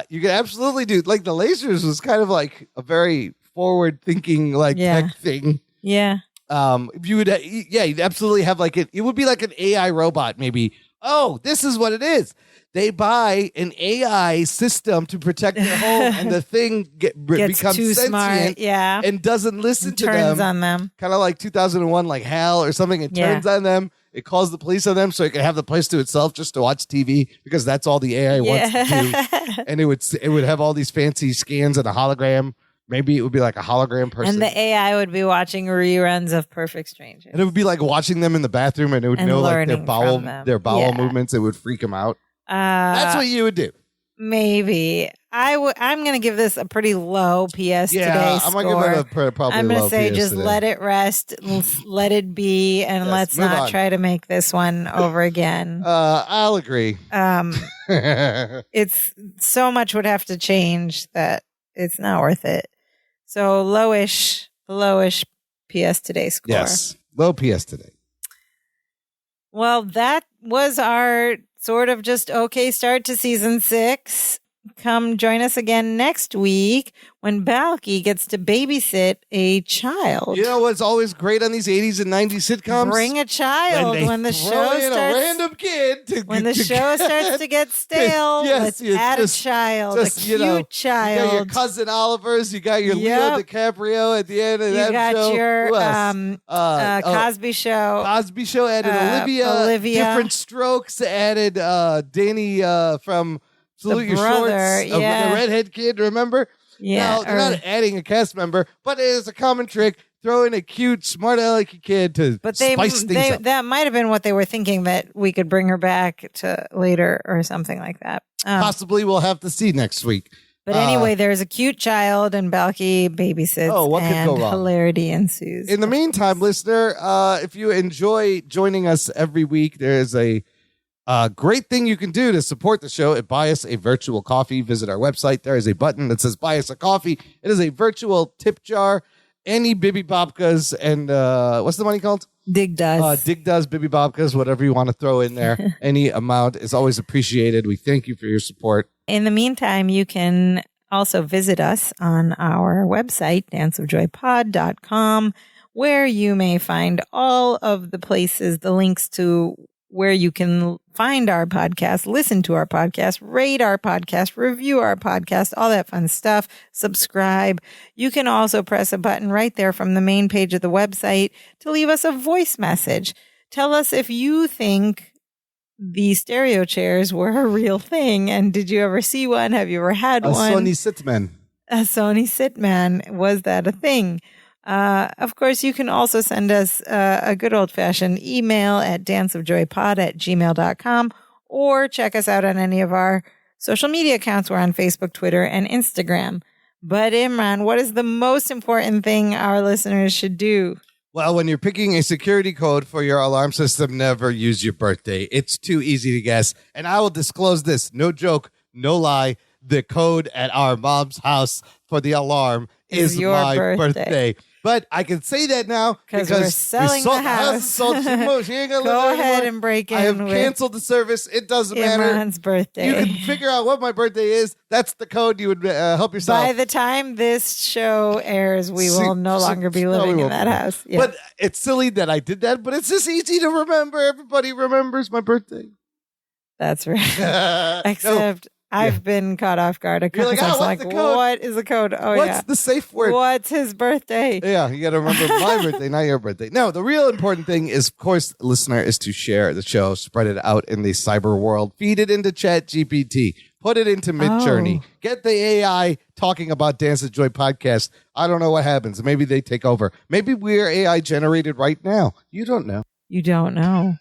You could absolutely do like the lasers was kind of like a very forward thinking tech thing. Yeah. You would you'd absolutely have like it would be like an AI robot maybe. Oh, this is what it is. They buy an AI system to protect their home, and the thing becomes too sentient, smart, and doesn't listen to them. Turns on them, kind of like 2001, like HAL or something. It turns on them. It calls the police on them, so it can have the place to itself just to watch TV because that's all the AI wants to do. And it would have all these fancy scans and a hologram. Maybe it would be like a hologram person. And the AI would be watching reruns of Perfect Strangers. And it would be like watting them in the bathroom, and it would know like their bowel movements. It would freak them out. That's what you would do. Maybe. I'm going to give this a pretty low PS today I'm score. going to give it a probably I'm going low to say PS just today. let it rest, let it be, and let's move not on. try to make this one over again. I'll agree. It's so much would have to change that it's not worth it. So lowish PS today score. Yes, low PS today. Well, that was our sort of just okay start to season 6. Come join us again next week when Balky gets to babysit a child. You know what's always great on these 80s and 90s sitcoms? Bring a child when the show starts. A random kid when the show starts to get stale, let's add a child, a cute child. You got your cousin Oliver's, you got your Leo DiCaprio at the end of that show. You got your Cosby Show. Cosby Show added Olivia. Different Strokes added Danny from Salute Your Shorts. The redhead kid, remember? Yeah. Now, they're not adding a cast member, but it is a common trick. Throw in a cute, smart alecky kid to spice things up. That might have been what they were thinking, that we could bring her back to later or something like that. Possibly we'll have to see next week. But anyway, there's a cute child and Balky babysits. Oh, what could go wrong? Hilarity ensues. In the meantime, listener, if you enjoy joining us every week, there is a great thing you can do to support the show. Buy us a virtual coffee. Visit our website. There is a button that says buy us a coffee. It is a virtual tip jar. Any Bibi Bobkas and what's the money called? Dig Does. Dig Does, Bibi Bobkas, whatever you want to throw in there. Any amount is always appreciated. We thank you for your support. In the meantime, you can also visit us on our website, danceofjoypod.com, where you may find all of the places, the links to where you can find our podcast, listen to our podcast, rate our podcast, review our podcast, all that fun stuff. Subscribe. You can also press a button right there from the main page of the website to leave us a voice message. Tell us if you think the stereo chairs were a real thing, and did you ever see one? Have you ever had one? A Sony Sitman. A Sony Sitman. Was that a thing? Of course, you can also send us a good old-fashioned email at danceofjoypod@gmail.com, or check us out on any of our social media accounts. We're on Facebook, Twitter, and Instagram. But Imran, what is the most important thing our listeners should do? Well, when you're picking a security code for your alarm system, never use your birthday. It's too easy to guess. And I will disclose this. No joke, no lie. The code at our mom's house for the alarm is my birthday. But I can say that now because we're selling the house. She ain't gonna Go live ahead anymore. and break in. I have canceled the service. It doesn't matter. Imran's birthday. You can figure out what my birthday is. That's the code. You would help yourself. By the time this show airs, we will no longer be living in that house. Yeah. But it's silly that I did that, but it's just easy to remember. Everybody remembers my birthday. That's right. Except I've been caught off guard a couple times. What's the code? What is the code? Oh, What's the safe word? What's his birthday? Yeah, you got to remember my birthday, not your birthday. No, the real important thing is, of course, listener, is to share the show, spread it out in the cyber world, feed it into Chat GPT. Put it into Mid-Journey. Get the AI talking about Dance of Joy podcast. I don't know what happens. Maybe they take over. Maybe we're AI generated right now. You don't know. You don't know.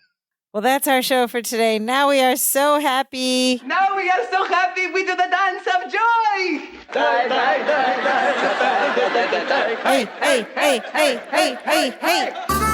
Well, that's our show for today. Now we are so happy. Now we are so happy we do the dance of joy. Hey, hey, hey, hey, hey, hey, hey.